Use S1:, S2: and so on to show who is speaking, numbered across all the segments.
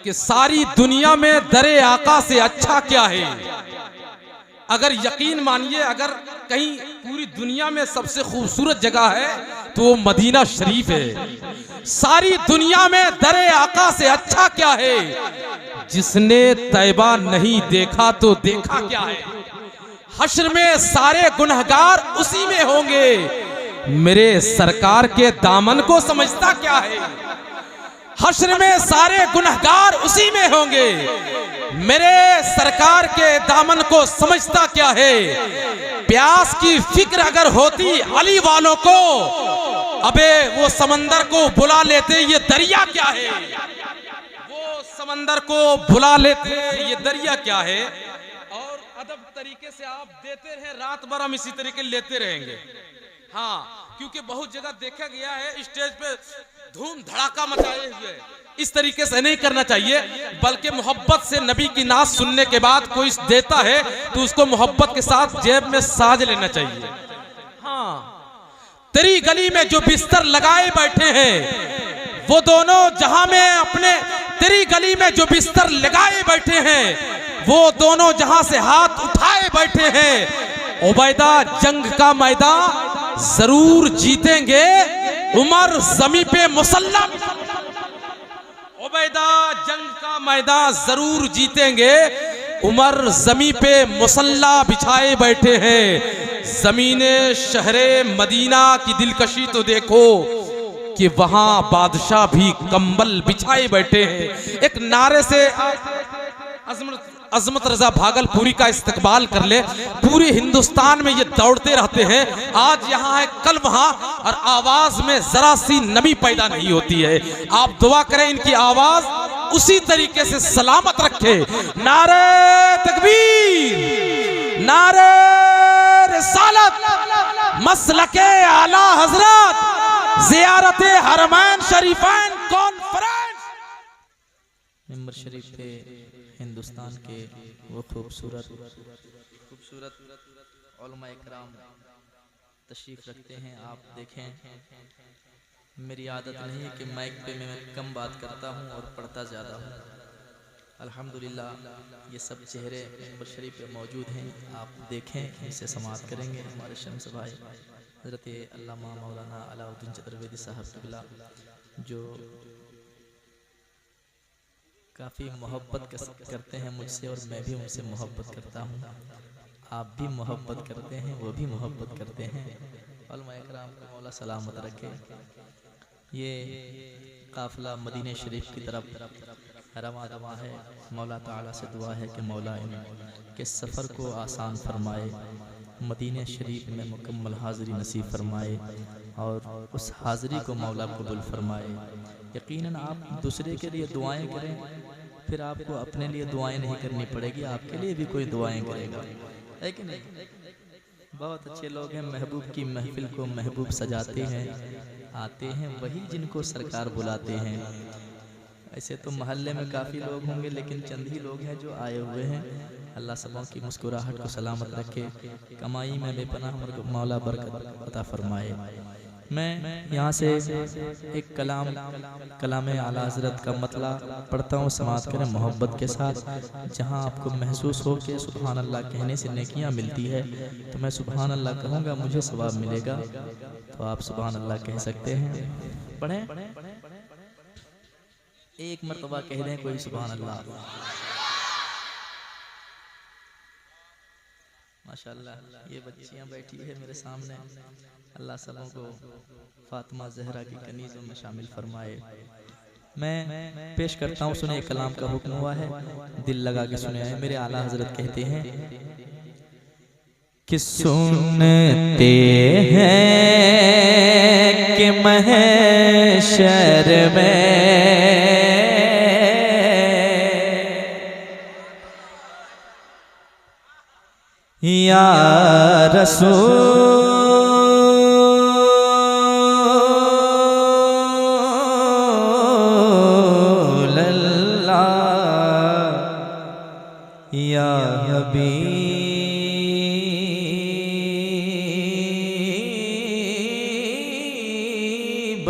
S1: कि सारी दुनिया में दरे आका से अच्छा क्या है। अगर यकीन मानिए, अगर कहीं पूरी दुनिया में सबसे खूबसूरत जगह है तो वो मदीना शरीफ है। सारी दुनिया में दरे आका से अच्छा क्या है। जिसने तैबा नहीं देखा तो देखा क्या है। हश्र में सारे गुनहगार उसी में होंगे, मेरे सरकार के दामन को समझता क्या है। हश्र में सारे गुनहगार उसी में होंगे, मेरे सरकार के दामन को समझता क्या है। प्यास की फिक्र अगर होती अली वालों को, अबे वो समंदर को बुला लेते, ये दरिया क्या है। वो समंदर को बुला लेते, ये दरिया क्या है। और अदब तरीके से आप देते रहे, रात भर हम इसी तरीके लेते रहेंगे। हाँ, क्योंकि बहुत जगह देखा गया है स्टेज पे धूम धड़ाका मचाए हुए, इस तरीके से नहीं करना चाहिए। बल्कि मोहब्बत से नबी की नात सुनने के बाद कोई देता है तो उसको मोहब्बत के साथ जेब में साज लेना चाहिए। हाँ, तेरी गली में जो बिस्तर लगाए बैठे हैं वो दोनों जहां में अपने, तेरी गली में जो बिस्तर लगाए बैठे हैं वो दोनों जहां से हाथ उठाए बैठे हैं। उबैदा जंग का मैदान जरूर जीतेंगे, उमर जमी पे मुसल्ला। उबैदा जंग का मैदान जरूर जीतेंगे, उमर जमी पे मुसल्ला बिछाए बैठे हैं। जमीने शहरे मदीना की दिलकशी तो देखो कि वहां बादशाह भी कंबल बिछाए बैठे हैं। एक नारे से अजमत रजा भागलपुरी का इस्तकबाल कर ले। पूरे हिंदुस्तान में ये दौड़ते रहते हैं, आज यहाँ है कल वहां, और आवाज में जरा सी नमी पैदा नहीं होती है। आप दुआ करें इनकी आवाज उसी तरीके से सलामत रखे। नारे तकबीर, नारे रिसालत, मसलके आला हजरत, ज़ियारते हरमैन शरीफैन कॉन्फ्रेंस।
S2: मेंबर शरीफ पे हिंदुस्तान के वो खूबसूरत उलमा इकराम तशरीफ़ रखते हैं। आप देखें, मेरी आदत नहीं है कि माइक पे मैं कम बात करता हूँ और पढ़ता ज़्यादा हूँ। अल्हम्दुलिल्लाह ये सब चेहरे मेंबर शरीफ पे मौजूद हैं। आप देखें, इनसे समाअत करेंगे। हमारे शम्स भाई हज़रत अल्लामा मौलाना अलाउद्दीन चतुर्वेदी साहब क़िबला जो काफ़ी मोहब्बत करते हैं मुझसे, और मैं भी उनसे मोहब्बत करता हूँ। आप भी मोहब्बत करते हैं, वो भी मोहब्बत करते हैं। उलमा इकराम को मौला सलामत रखे। ये काफ़िला मदीने शरीफ की तरफ रवा रवा है। मौला ताला से दुआ है कि मौला इनके सफ़र को आसान फरमाए, मदीने शरीफ में मुकम्मल हाज़िरी नसीब फरमाए, और उस हाज़िरी को मौला कबूल फरमाए। यकीनन आप दूसरे के लिए दुआएं करें, फिर आपको अपने लिए दुआएं नहीं करनी पड़ेगी, आपके लिए भी कोई दुआएं करेगा, है कि नहीं। बहुत अच्छे लोग हैं, महबूब की महफिल को महबूब सजाते हैं, आते हैं वही जिनको सरकार बुलाते हैं। ऐसे तो मोहल्ले में काफ़ी लोग होंगे, लेकिन चंद ही लोग हैं जो आए हुए हैं। अल्लाह सबों की मुस्कुराहट को सलामत रखे, कमाई में बेपनाह मौला बरकत अता फरमाए। मैं यहाँ से एक कलाम आला हज़रत का मतला पढ़ता हूँ, समाअत करें मोहब्बत के साथ। जहाँ आपको महसूस हो कि सुभान अल्लाह कहने से नेकियाँ मिलती है, तो मैं सुभान अल्लाह कहूँगा, मुझे सवाब मिलेगा, तो आप सुभान अल्लाह कह सकते हैं। पढ़ें, एक मरतबा कह दें कोई सुभान अल्लाह। माशाअल्लाह, ये बच्चियाँ बैठी है मेरे सामने, अल्लाह सबों को फातिमा ज़हरा की कनीज़ों में शामिल फरमाए। मैं पेश करता हूँ, सुने कलाम का हुक्म हुआ है, दिल लगा के सुने हैं। मेरे आला हजरत कहते हैं कि सुनते हैं कि महशर में या रसूल अल्लाह या हबीब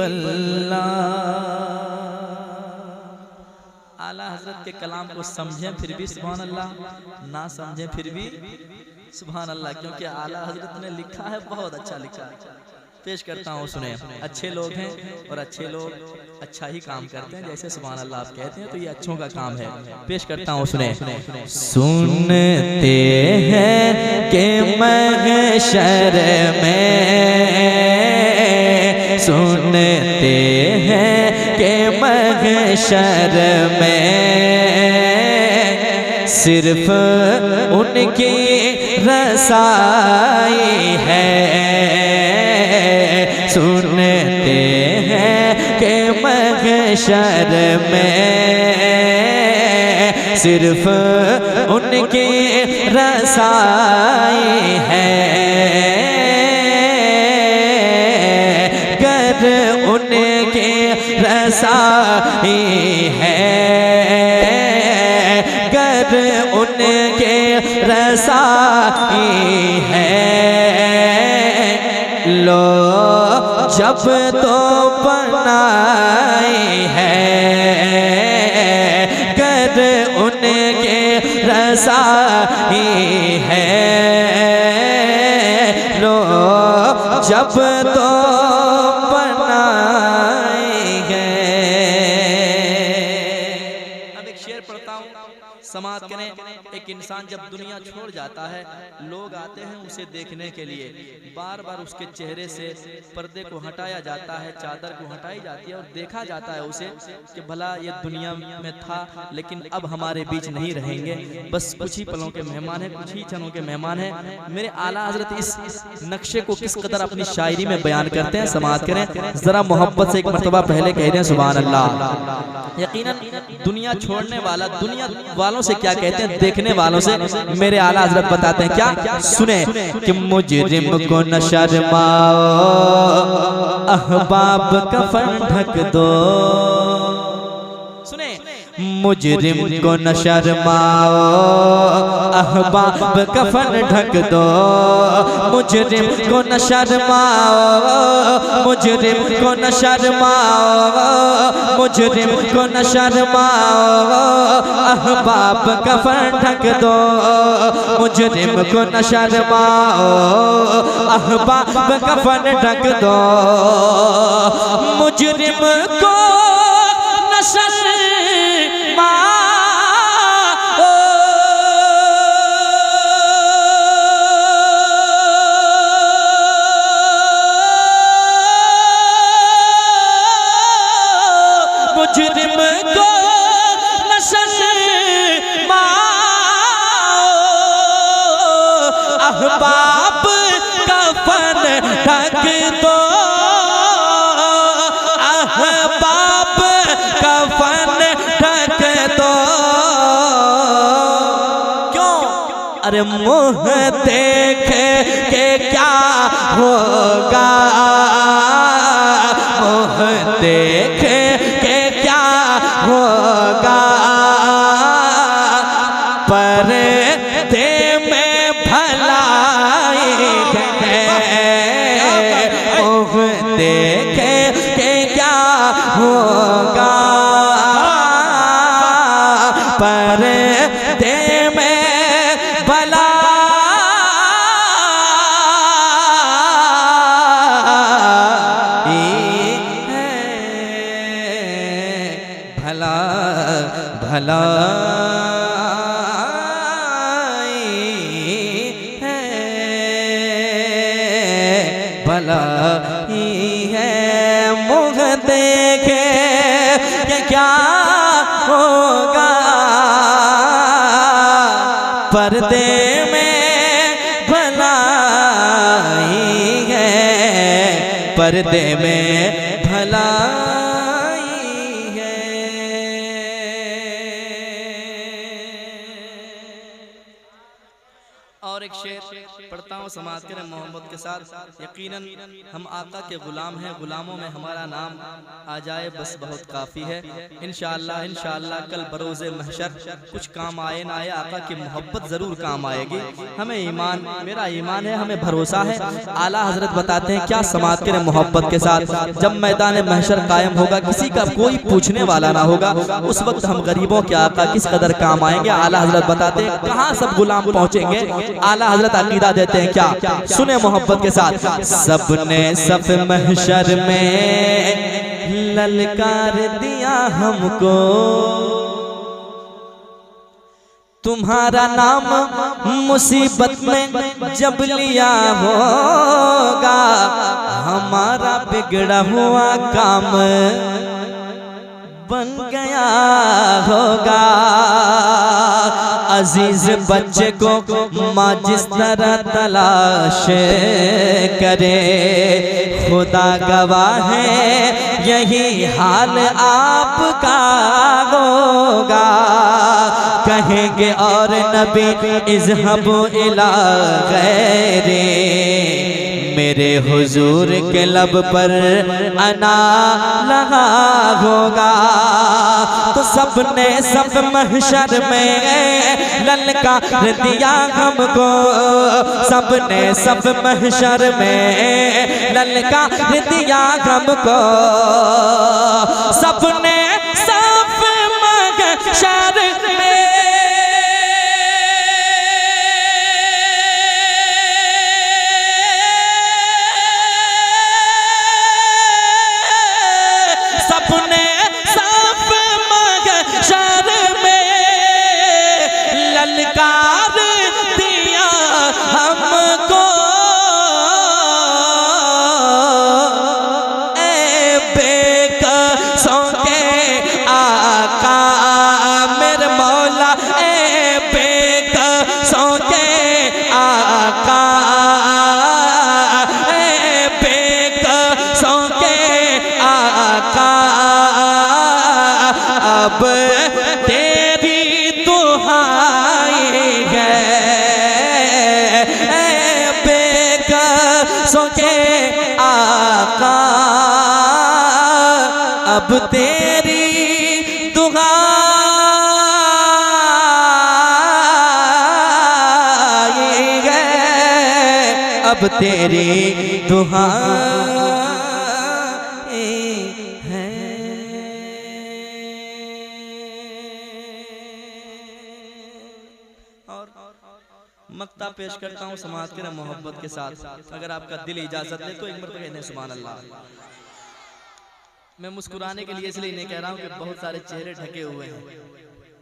S2: अल्लाह, आला हजरत के कलाम को समझें फिर भी सुभान अल्लाह, ना समझें फिर भी सुभान अल्लाह, क्योंकि आला हजरत ने लिखा है, बहुत अच्छा लिखा है। पेश करता हूँ, सुने। अच्छे लोग हैं और अच्छे लोग अच्छा ही काम करते हैं, जैसे सुभान अल्लाह आप कहते हैं तो ये अच्छों का काम है। पेश करता हूँ, सुने। सुनते हैं कि महशर में, सुनते हैं कि महशर में सिर्फ उनकी रसाई है। सुनते हैं कि महशर में सिर्फ उनकी रसाई है। गर उनकी रसाई है, गर उनके रसाई है। लो जब तो बनाई है, गर उनके रसाई है। लो जब तो बनाई है। अब एक शेर पढ़ता हूँ, समाज करें। एक इंसान जब दुनिया छोड़ जाता है, लोग आते हैं उसे देखने के लिए, बार बार उसके चेहरे से पर्दे को हटाया जाता है, चादर को हटाई जाती है और देखा जाता है उसे कि भला ये दुनिया में था लेकिन अब हमारे बीच नहीं रहेंगे, बस कुछ ही पलों के मेहमान हैं, कुछ ही क्षणों के मेहमान हैं। मेरे आला हजरत इस नक्शे को किस कदर अपनी शायरी में बयान करते हैं, समाज करें। जरा मोहब्बत से एक मर्तबा पहले कह दें सुभान अल्लाह। यकीनन दुनिया छोड़ने वाला दुनिया वालों से क्या कहते हैं, देखने वालों से मेरे आला हजरत बताते हैं क्या, सुने। कि मुजरिम को न शर्माओ, अहबाब कफन ढक दो। सुने, मुजरिम को न शर्माओ, अहबाब कफन ढक दो। मुजरिम को न शर्माओ, मुजरिम को न शर्माओ, मुजरिम को न शर्माओ, अहबाब कफन ढक दो। मुजरिम को न शर्माओ, अहबाब कफन ढक दो। मुजरिम को न शर्माओ, मुजरिम को न शर्माओ, अहबाब कफन ढक दो। अहबाब कफन ढक दो। क्यों? अरे मुँह देख के क्या होगा, मुँह देख के क्या होगा, पर्दे में भलाई है। मुँह देख के क्या होगा, पर्दे में भलाई भला भला है, भला ही है। मुँह देखे कि क्या होगा, पर्दे में भलाई है, पर्दे में भलाई है। और और एक शेर पढ़ता हूँ समाज के मोहब्बत के साथ। यकीनन हम आका के गुलाम हैं, गुलामों में हमारा नाम आ जाए बस बहुत काफ़ी है। इंशाअल्लाह इंशाअल्लाह कल बरोज़े महशर कुछ काम आए ना आए, आका की मोहब्बत ज़रूर काम आएगी। हमें ईमान, मेरा ईमान है, हमें भरोसा है। आला हजरत बताते हैं क्या समाज के मोहब्बत के साथ जब मैदान महशर कायम होगा, किसी का कोई पूछने वाला ना होगा, उस वक्त हम गरीबों के आका किस कदर काम आएंगे। आला हजरत बताते हैं कहाँ सब गुलाम पहुँचेंगे। आला हजरत अकीदा देते हैं क्या, सुने मोहब्बत के साथ। सबने सफ महशर में ललकार दिया हमको, तुम्हारा नाम मुसीबत में जब लिया होगा, हमारा बिगड़ा हुआ काम बन गया होगा। अजीज बच्चे को माँ जिस तरह तलाश करे, खुदा गवाह है यही हाल आपका होगा। कहेंगे और नबी इज़हबू इला गैरे, मेरे हुजूर के लब पर अना लगा होगा। तो सबने सब महशर में ललकार दिया हमको, सबने सब महशर में ललकार दिया हमको, सबने सब महशर में अपने सब महशर में ललकार दिया हमको। ए बेकसों के आका मेरे मौला, ए बेकसों के आका, ए बेकसों के आका, अब तेरी दुहाई है। बेकसों के आका, अब तेरी दुहाई है, अब तेरी दुहाई मक्ता पेश करता हूँ समाज के मोहब्बत के साथ। अगर आपका दिल इजाजत दे तो एक मरतबा कहने सुभान अल्लाह। मैं मुस्कुराने के लिए इसलिए नहीं कह रहा हूँ कि बहुत सारे चेहरे ढके हुए हैं।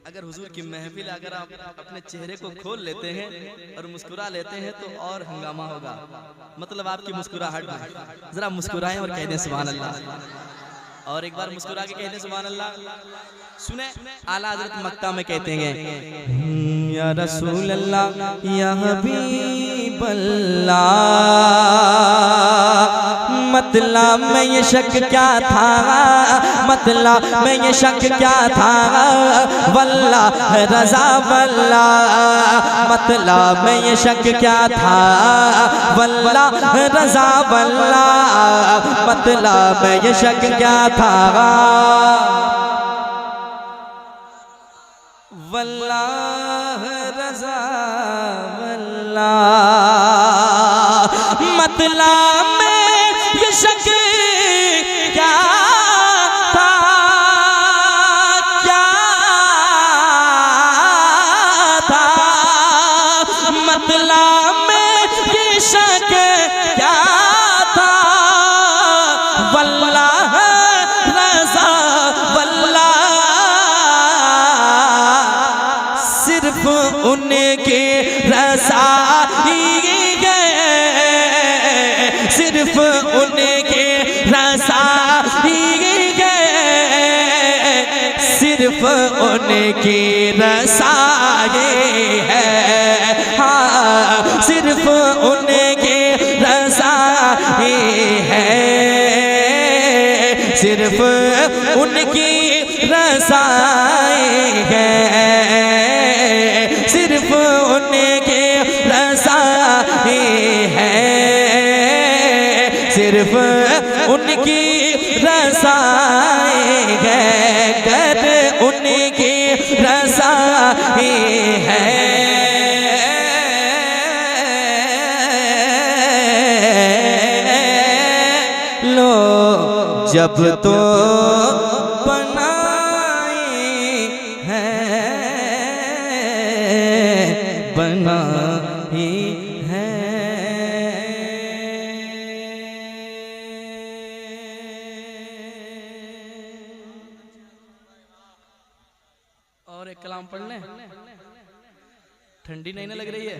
S2: अगर हुजूर की महफिल अगर आप अपने चेहरे को खोल लेते हैं और मुस्कुरा लेते हैं तो और हंगामा होगा। मतलब आपकी मुस्कुराहट में जरा मुस्कुराएं और कह दें सुभान अल्लाह। और एक बार मुस्कुरा के कहते सुभान अल्लाह। सुने आला हज़रत मक्का में कहते हैं या रसूल अल्लाह या हबीब अल्लाह, मतलब में ये शक क्या था, मतलब में ये शक क्या था, वल्लाह रज़ा वल्लाह, मतलब में ये शक क्या था, वल्लाह रज़ा वल्लाह, मतलब में ये शक क्या था, वल्लाह रज़ा वल्लाह, मतलब में ये शक क्या था, क्या था, मतलब में ये शक क्या था, वल्लाह रज़ा वल्लाह, सिर्फ उनके रज़ा ही है, सिर्फ उनके रज़ा ही है, सिर्फ उनकी रज़ा है, हाँ सिर्फ उनके रज़ा है, सिर्फ उनकी रज़ा है, सिर्फ उनके रज़ा रज़ाई है। लो जब तो बनाई है, बनाई है। और एक कलाम पढ़ लें। ठंडी नहीं ना लग रही है?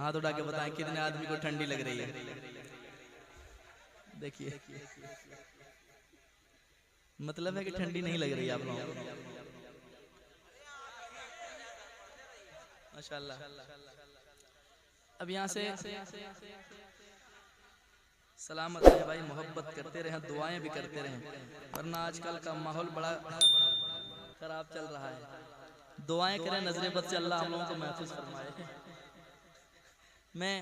S2: हाथ उठा के बताएं कितने आदमी को ठंडी लग रही है। देखिए मतलब है कि ठंडी नहीं लग रही है आप लोगों को। माशाल्लाह। अब यहाँ से सलामत है भाई, मोहब्बत करते रहें, दुआएं भी करते रहें, वरना आजकल का माहौल बड़ा खराब चल रहा है। दुआएं करें, नजरे बद से अल्लाह हम लोगों को महफूज फरमाए। मैं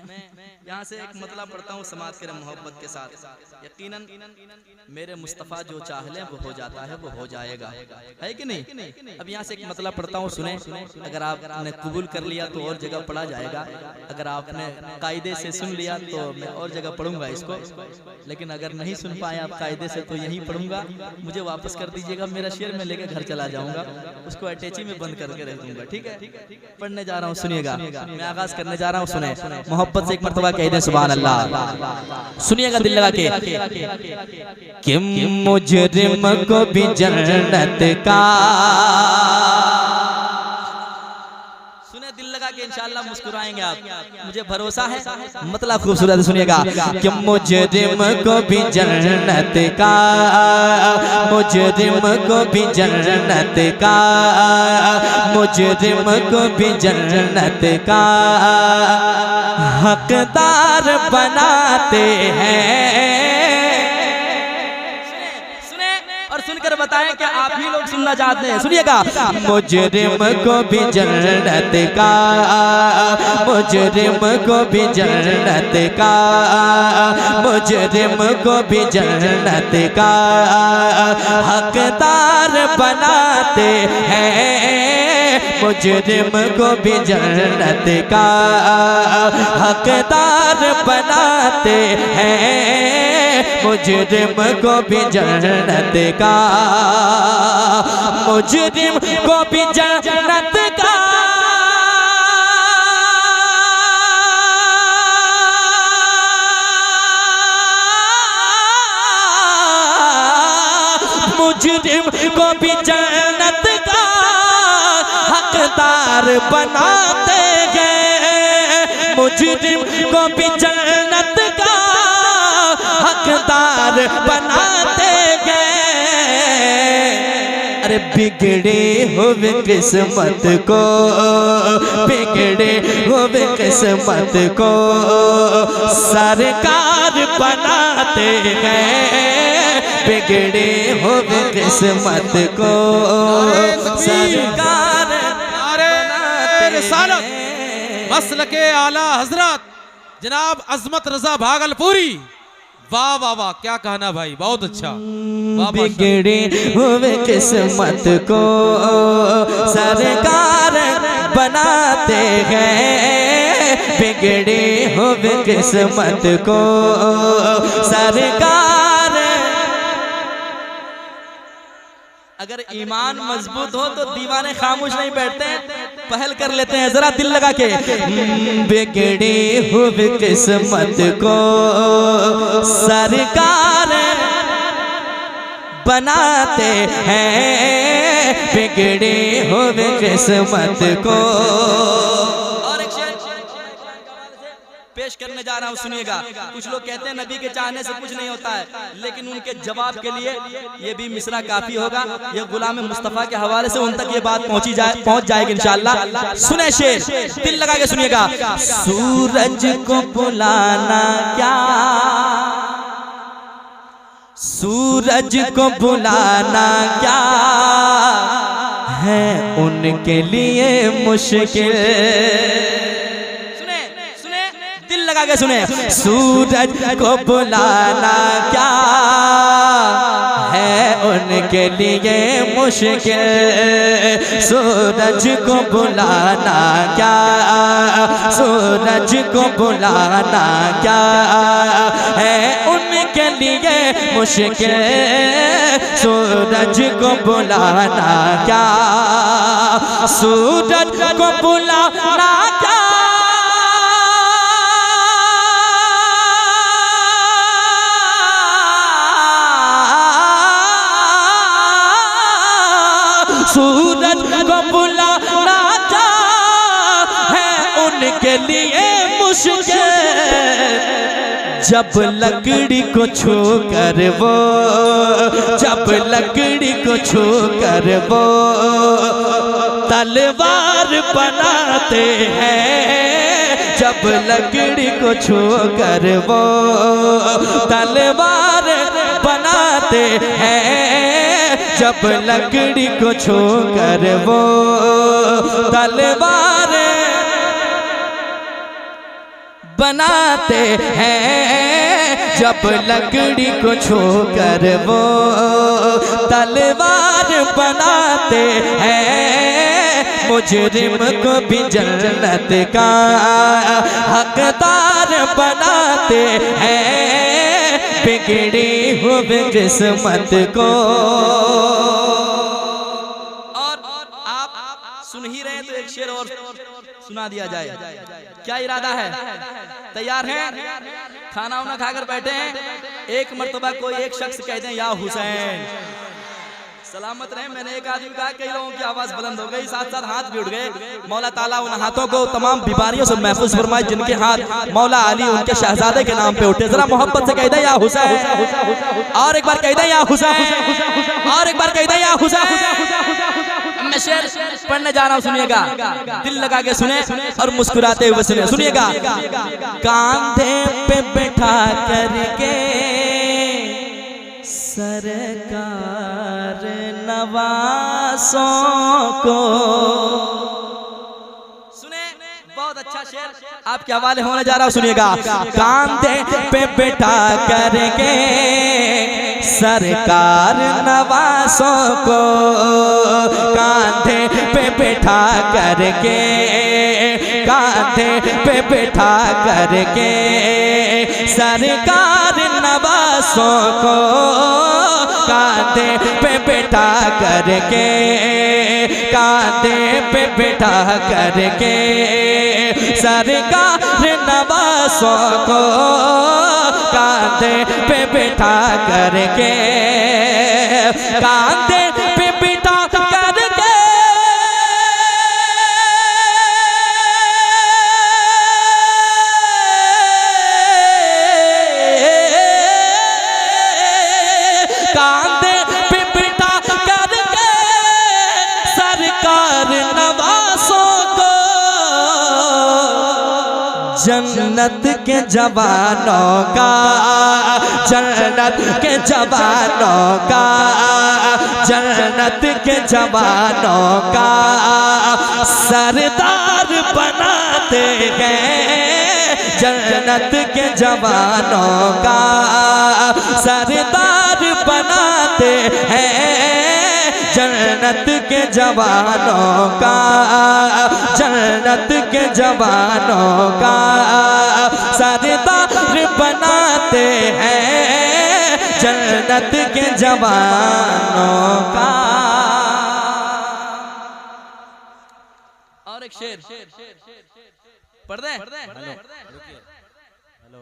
S2: यहाँ से एक मतलब पढ़ता हूँ, समाज करें मोहब्बत के साथ। यकीनन मेरे मुस्तफ़ा जो चाह ले वो हो जाता है, वो हो जाएगा, है कि नहीं? अब यहाँ से एक मतलब पढ़ता हूँ, सुने। अगर आपने कबूल कर लिया तो और जगह पढ़ा जाएगा, अगर आपने कायदे से सुन लिया तो मैं और जगह पढ़ूंगा इसको, लेकिन अगर नहीं सुन पाए आप कायदे से तो यहीं पढ़ूंगा। मुझे वापस कर दीजिएगा, मेरा शेर मैं लेकर घर चला जाऊंगा, उसको अटैची में बंद करके रख दूंगा, ठीक है? पढ़ने जा रहा हूँ, सुनिएगा। मैं आगाज करने जा रहा हूँ, सुने। मोहब्बत से एक मर्तबा कह दे सुभान अल्लाह। सुनिएगा दिल लगा के। कि मुजरिम को भी जन्नत का, सुने दिल लगा के, इंशाअल्लाह मुस्कुराएंगे आप, मुझे भरोसा है। मतलब खूबसूरत सुनिएगा। कि मुजरिम को भी जन्नत का, मुजरिम को भी जन्नत का, मुजरिम को भी जन्नत का हकदार बनाते हैं। और सुनकर बताएं कि आप ही लोग सुनना चाहते हैं, सुनिएगा। मुजरिम को भी जन्नत का, मुजरिम को भी जन्नत का, मुजरिम को भी जन्नत का हकदार बनाते हैं। मुजरिम को भी जन्नत का हकदार बनाते हैं। मुजरिम को भी जन्नत का, मुजरिम को भी जन्नत का, मुजरिम को भी जन्नत का हकदार बनाते हैं। मुजरिम को भी जन्नत का हकदार बनाते हैं। अरे बिगड़े हुए किस्मत को, बिगड़े हुए किस्मत को सरकार बनाते हैं। बिगड़े हुए किस्मत को सरकार
S1: रिसालत मसलके आला हजरत जनाब अजमत रजा भागलपुरी। वाह वाह वाह, क्या कहना भाई, बहुत अच्छा।
S2: बिगड़े हुए किस्मत को सरकार बनाते हैं। बिगड़े हुए किस्मत को सरकार, अगर ईमान मजबूत हो तो दीवाने खामोश नहीं बैठते, पहल कर लेते हैं। जरा दिल लगा के। बिगड़े हुए किस्मत को सरकार बनाते हैं। बिगड़े हुए किस्मत को। और एक शेर पेश करने जा रहा हूँ, सुनिएगा। कुछ लोग कहते हैं नबी के चाहने से कुछ नहीं होता है, लेकिन उनके जवाब के लिए ये भी मिसरा काफी होगा। ये गुलाम मुस्तफा के हवाले से उन तक ये बात पहुंच जाएगी इंशाअल्लाह। सुने शेर, दिल लगा के सुनिएगा। सूरज को बुलाना क्या, सूरज को बुलाना क्या है उनके लिए मुश्किल। लगा के सुने। सूरज को बुलाना क्या है उनके लिए मुश्किल, सूरज को बुलाना क्या, सूरज को बुलाना क्या है उनके लिए मुश्किल, सूरज को बुलाना क्या, सूरज को बुलाना क्या, सूरज को बुलाना क्या है उनके लिए मुश्किल, जब लकड़ी को छू कर वो, जब लकड़ी को छू कर वो तलवार बनाते हैं, जब लकड़ी को छू कर वो तलवार बनाते हैं, जब लकड़ी को छू कर वो तलवार बनाते हैं, जब लकड़ी को छू कर वो तलवार बनाते हैं, मुजरिम को भी जन्नत का हकदार बनाते हैं, बिगड़ी हुई किस्मत को। और आप सुन ही रहे तो एक शेर और सुना दिया जाए। क्या इरादा है? तैयार हैं? खाना वाना खाकर बैठे हैं, एक मर्तबा कोई एक शख्स कहते हैं या हुसैन, सलामत रहे। मैंने एक आदमी कहा, कई लोगों की आवाज बुलंद हो गई, साथ साथ हाथ भी उठ गए। मौला ताला उन हाथों को तमाम बीमारियों से महफूज फरमाए जिनके हाथ मौला अली उनके शहजादे के नाम पे उठे। जरा मोहब्बत से कह दे या हुसैन, और एक बार कह दे या हुसैन, और एक बार कह दे या हुसैन। मैं शेर पढ़ने जा रहा हूँ, सुनिएगा, दिल लगा के सुने और मुस्कुराते हुए सुने। सुनिएगा। कांधे पे बैठा करके सरकार नवासों को, सुने, बहुत अच्छा शेर आपके हवाले होने जा रहा हूं, सुनिएगा। कांधे पे बैठा करके सरकार नवासों को, कांधे पे बैठा करके, कांधे पे बैठा करके सरकार नवासों को, कांधे पे बैठा करके, कांधे पे बैठा करके सरकार नवासों को, कांधे पे बैठा करके, कांधे पे बैठा करके कांधे पे बैठा करके सरकार नवासों को, जन्नत के जवानों का, जन्नत के जवानों का, जन्नत के जवानों का सरदार बनाते हैं, जन्नत के जवानों का सरदार बनाते हैं, जन्नत के जवानों का, जन्नत के जवानों का सरदार बनाते हैं, जन्नत के जवानों का। और एक शेर पढ़ दे।
S3: हेलो,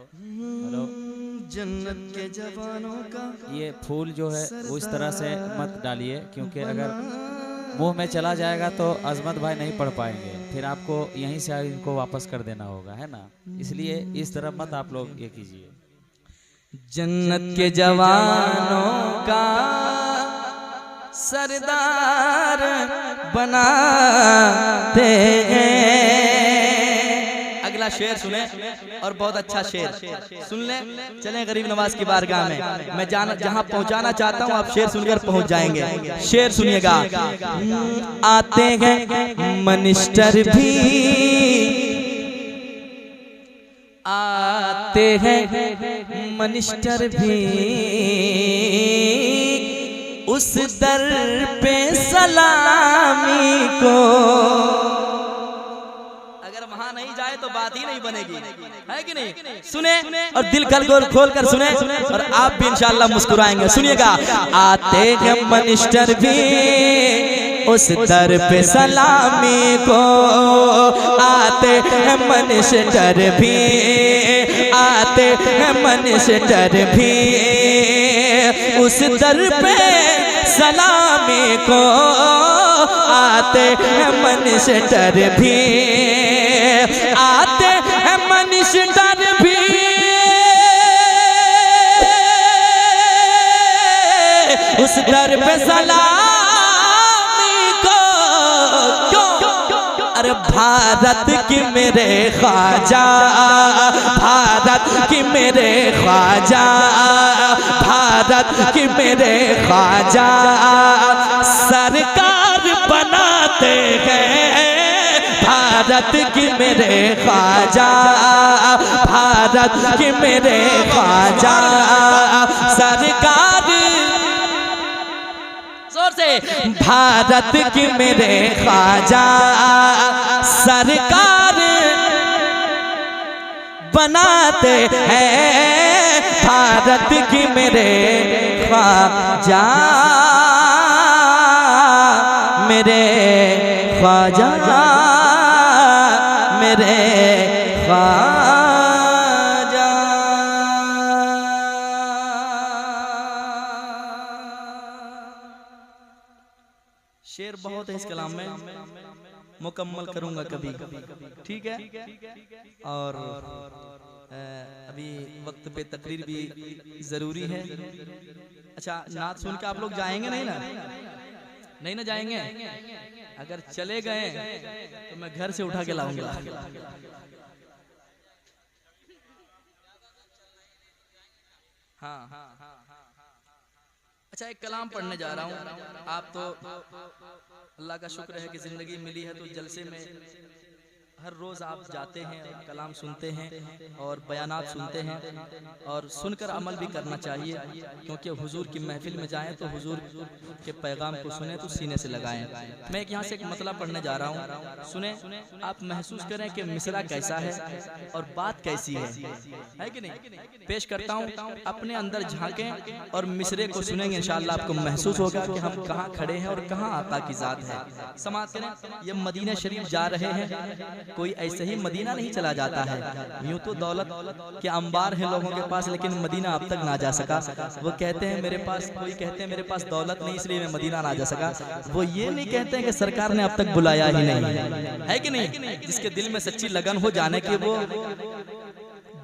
S2: जन्नत के जवानों का।
S3: ये फूल जो है वो इस तरह से मत डालिए, क्योंकि अगर मुंह में चला जाएगा तो अजमत भाई नहीं पढ़ पाएंगे, फिर आपको यहीं से इनको वापस कर देना होगा, है ना। इसलिए इस तरह मत आप लोग ये कीजिए।
S2: जन्नत के जवानों का सरदार बनाते हैं। अगला शेर सुने, और बहुत अच्छा शेर सुन ले। चलें गरीब नवाज की बारगाह में, मैं जहां पहुंचाना चाहता हूं आप शेर सुनकर पहुंच जाएंगे। शेर सुनिएगा। आते हैं मिनिस्टर भी आते हैं मनिस्टर भी उस दर पे सलामी को। अगर वहां नहीं जाए तो बात ही नहीं बनेगी, है कि नहीं? सुने और दिल खोल कर सुने और आप भी इंशाअल्लाह मुस्कुराएंगे। सुनिएगा, आते हैं मनिस्टर भी उस दर पे सलामी को, आते हैं मनिस्टर भी, आते हैं मनिस्टर भी उस दर पे सलामी को, आते हैं मनिस्टर भी, आते हैं मनिस्टर भी उस दर पे सलामी को। क्यों? अरे भारत की मेरे ख्वाजा, भारत की मेरे ख्वाजा, भारत की मेरे ख्वाजा सरकार बनाते हैं। भारत की मेरे ख्वाजा, भारत की मेरे ख्वाजा सरकार, जोर से, भारत की मेरे ख्वाजा सरकार बनाते हैं। भारत की मेरे ख्वाजा, मेरे ख्वाजा, मेरे ख्वाजा। शेर बहुत है इस कलाम में, मुकम्मल करूंगा कभी, ठीक है? और अभी वक्त पे तकरीर भी जरूरी है। अच्छा, नात सुन के आप लोग जाएंगे नहीं ना? नहीं ना जाएंगे? अगर चले गए तो मैं घर से उठा के लाऊंगा। हाँ, अच्छा, एक कलाम पढ़ने जा रहा हूँ। आप तो अल्लाह का शुक्र है कि जिंदगी मिली है, तो जलसे में हर रोज़ आप जाते हैं और कलाम सुनते हैं और बयानात सुनते हैं और सुनकर अमल भी करना चाहिए, क्योंकि हुजूर की महफिल में जाएं तो हुजूर के पैगाम को सुने तो सीने से लगाएं। मैं यहाँ से एक मतला पढ़ने जा रहा हूँ, सुने, आप महसूस करें कि मिसरा कैसा है और बात कैसी है कि नहीं? पेश करता हूँ, अपने अंदर झांकें और मिसरे को सुनेंगे, इंशाअल्लाह आपको महसूस होगा कि हम कहाँ खड़े हैं और कहाँ आका की ज़ात है। समाज करें, ये मदीना शरीफ जा रहे हैं, कोई ऐसे ही मदीना नहीं चला जाता है। यूं तो दौलत के अंबार हैं लोगों के पास, लेकिन मदीना अब तक ना जा सका। वो कहते हैं मेरे पास, कोई कहते हैं मेरे पास दौलत नहीं इसलिए मैं मदीना ना जा सका। वो ये नहीं कहते हैं कि सरकार ने अब तक बुलाया ही नहीं, है कि नहीं? जिसके दिल में सच्ची लगन हो जाने की, वो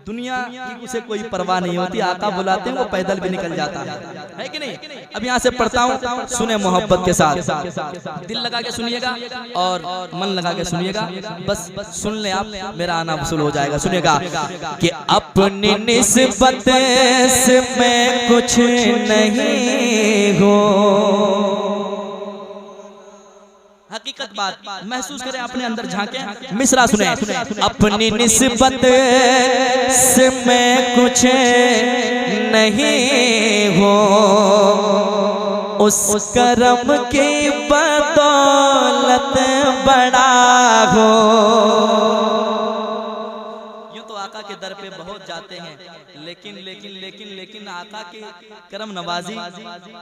S2: दुनिया की उसे कोई परवाह नहीं होती। आका बुलाते हैं, वो पैदल भी निकल जाता है कि नहीं? अब यहाँ से पढ़ता हूँ, सुने मोहब्बत के साथ, दिल लगा के सुनिएगा और मन लगा के सुनिएगा। बस सुन ले आप, मेरा आना वसूल हो जाएगा। सुनिएगा कि अपनी निस्बत से मैं कुछ नहीं हूँ, हकीकत बात महसूस करें, अपने अंदर झांकें। मिसरा सुने, अपनी निस्बत से मैं कुछ नहीं हूँ, उस करम की बदौलत बड़ा हो। यूं तो आका के दर पे बहुत जाते हैं, लेकिन लेकिन लेकिन लेकिन आका की करम नवाजी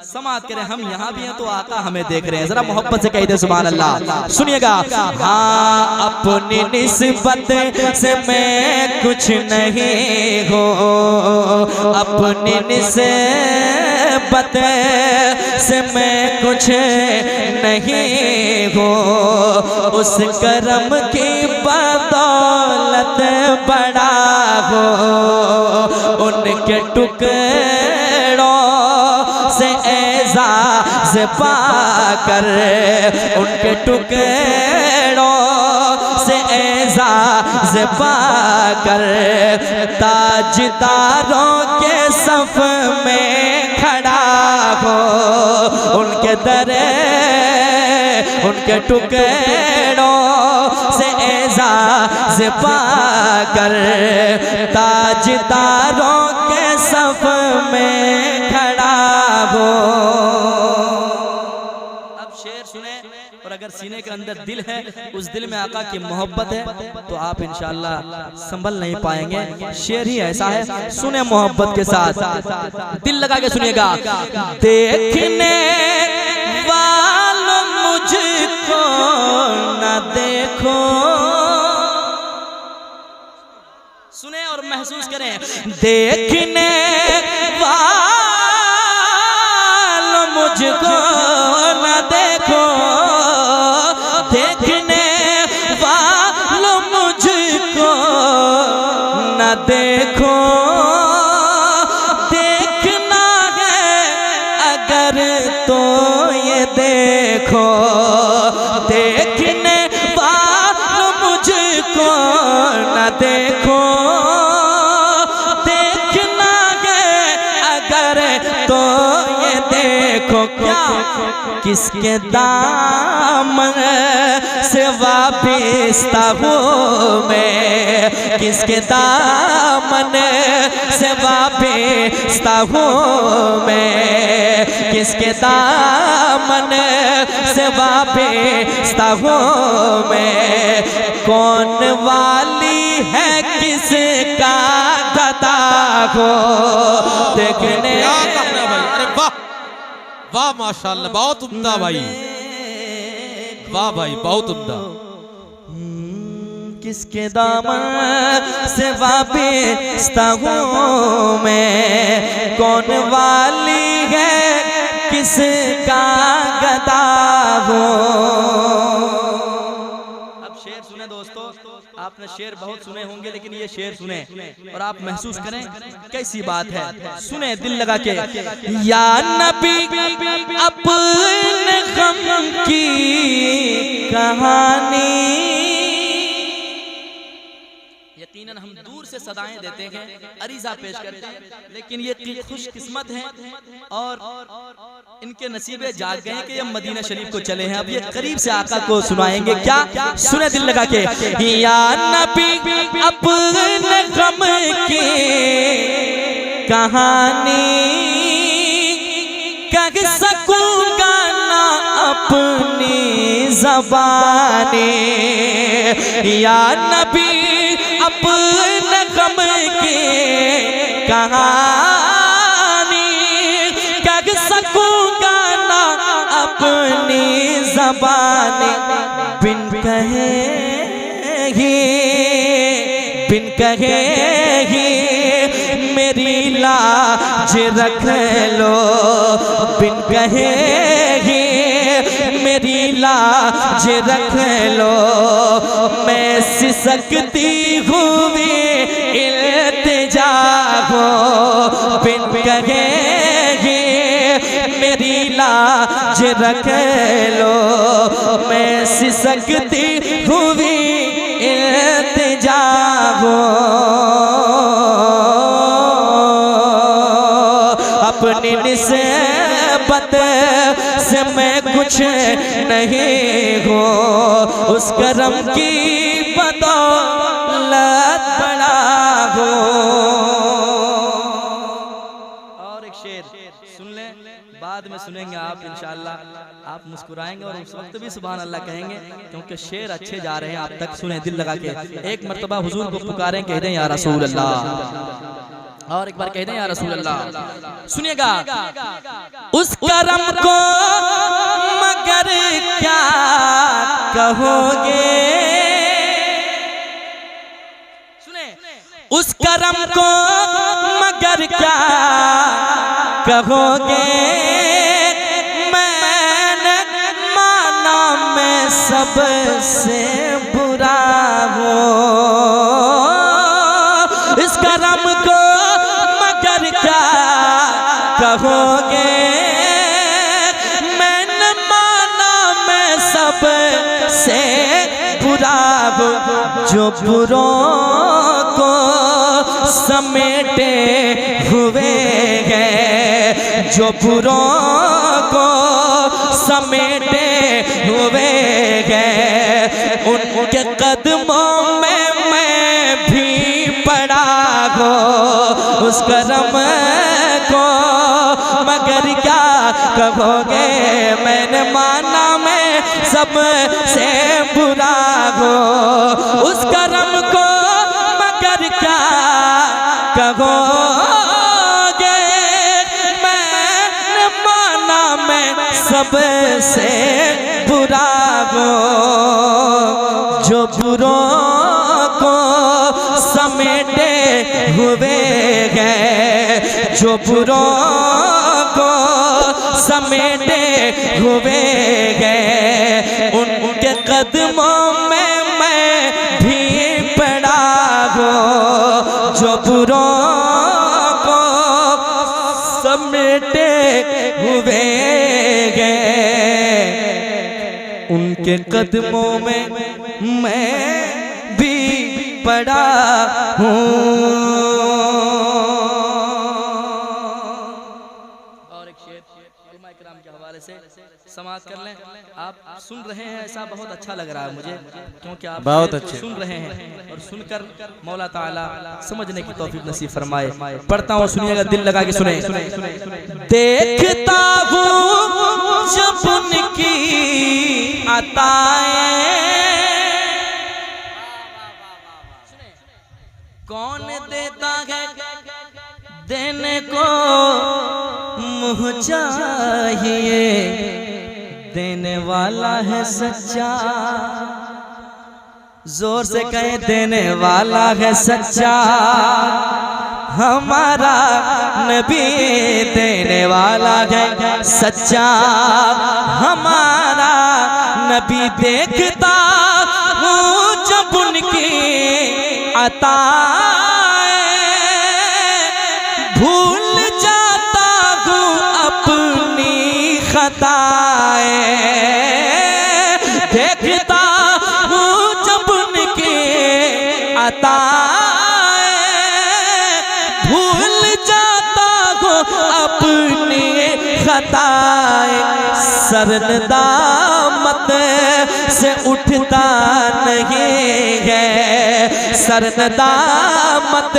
S2: समात करें। हम यहाँ भी हैं तो आका हमें देख रहे हैं। जरा मोहब्बत से कह दे सुभान अल्लाह। सुनिएगा, हाँ अपनी निस्बत से मैं कुछ नहीं हूँ, अपनी निस्बत से मैं कुछ नहीं हूँ, उस करम की बदौलत बड़ा हो। उनके टुकड़ों से एजाज़ पाकर, उनके टुकड़ों से एजाज़ पाकर ताजदारों के सफ में खड़ा हो। उनके टुकड़ों से एजाज पाकर ताजदारों के सफ में खड़ा हो। अब शेर सुने, और अगर सीने के अंदर दिल है, उस दिल में आका की मोहब्बत है, तो आप इंशाअल्लाह संभल नहीं पाएंगे। शेर ही ऐसा है, सुने मोहब्बत के साथ, दिल लगा के सुनिएगा। देखने वालों मुझको न देखो, सुने और महसूस करें। देखने वालों मुझको न देखो, देखने वालों मुझको न देखो, देखना है अगर तो ये देखो, देखने वालों मुझको न देखो, देखना है अगर तो ये देखो। क्या किसके दामन से वाबिस्ता हूँ मैं, किसके दामन से वाबिस्ता हूँ मैं, किसके दामन से वाबिस्ता हूँ मैं। कौन वाली है किसका गदा हो देखने।
S1: क्या कहना भाई, अरे वाह वाह माशाल्लाह, बहुत उम्दा भाई, वाह भाई बहुत उम्दा।
S2: किसके दामन से वाबिस्ता हूँ मैं, कौन वाली है किसका गदा हो। अब शेर सुने दोस्तों, आपने शेर बहुत सुने होंगे, लेकिन ये शेर सुने और आप महसूस करें कैसी बात है। सुने दिल लगा के। या नबी अपने गम की कहानी, यकीनन हम दूर से सदाएं देते हैं, अरीजा पेश करते हैं, लेकिन ये खुशकिस्मत हैं और इनके नसीबे जाग गए कि ये मदीना शरीफ को चले हैं। अब ये करीब से आका को सुनाएंगे। क्या सुने दिल लगा के। या नबी अपने गम की कहानी कह सकूंगा ना अपनी ज़बानी, या नबी अपने गम की कहानी कह सकूंगा ना अपनी ज़बानी। बिन कहे ही मेरी लाज रख लो, बिन कहे ही मेरी लाज रख लो। मैं सिसकती हुई इल्तिजा हो, बिन कहे ही मेरी लाज रख लो। मैं सिसकती हुई इल्तिजा हो, अपनी निस्बत से मैं कुछ नहीं हूँ, उस करम की बदौलत बड़ा हूँ। और एक शेर सुन लें, बाद में सुनेंगे आप इंशाअल्लाह, आप मुस्कुराएंगे और उस वक्त भी सुभान अल्लाह कहेंगे, क्योंकि शेर अच्छे जा रहे हैं आप तक। सुने दिल लगा के। एक मर्तबा हुजूर को पुकारें, कह दें या रसूल अल्लाह, और एक बार कह दें या रसूल अल्लाह। सुनिएगा। उस करम को मगर क्या कहोगे, सुने, उस करम को मगर क्या कहोगे। मैंने माना मैं सबसे बुरा हूँ, इस करम को मगर क्या कहोगे। मैंने माना मैं सबसे बुरा हूँ, जो बुरों को समेटे हुए हैं, जो बुरों को समेटे हुए हैं, उनके कदमों उस करम को, मगर क्या कहोगे मैंने माना मैं सबसे बुरा हो उस करम को, मगर क्या कहोगे मैंने माना मैं सबसे बुरा हो। जो बुरों को समेटे हुए गए, जो बुरों को समेटे हुए गए, उनके कदमों में मैं भी पड़ा हूँ। जो बुरों को समेटे हुए गए, उनके कदमों में मैं भी पड़ा हूँ। और एक शेर उलमा इकराम के हवाले से समाअत कर लें। आप सुन रहे हैं, ऐसा बहुत अच्छा लग रहा है मुझे, क्योंकि आप
S3: बहुत अच्छे
S2: सुन रहे हैं और सुनकर मौला ताला समझने की तौफीक नसीब फरमाए। पढ़ता हूँ, सुनिएगा, दिल लगा के सुने। देखता हूँ जब उनकी अताएं, कौन देता है देने को मुँह चाहिए, देने वाला है सच्चा, जोर से कहे देने वाला है सच्चा, हमारा नबी देने वाला है सच्चा, हमारा नबी। देखता हूँ जब उनकी अताएं, भूल जाता हूँ अपनी खताएं, देखता हूँ जब उनकी अताएं, भूल जाता हूँ अपनी खताएं। सरनदामत से उठता नहीं है, सरनदामत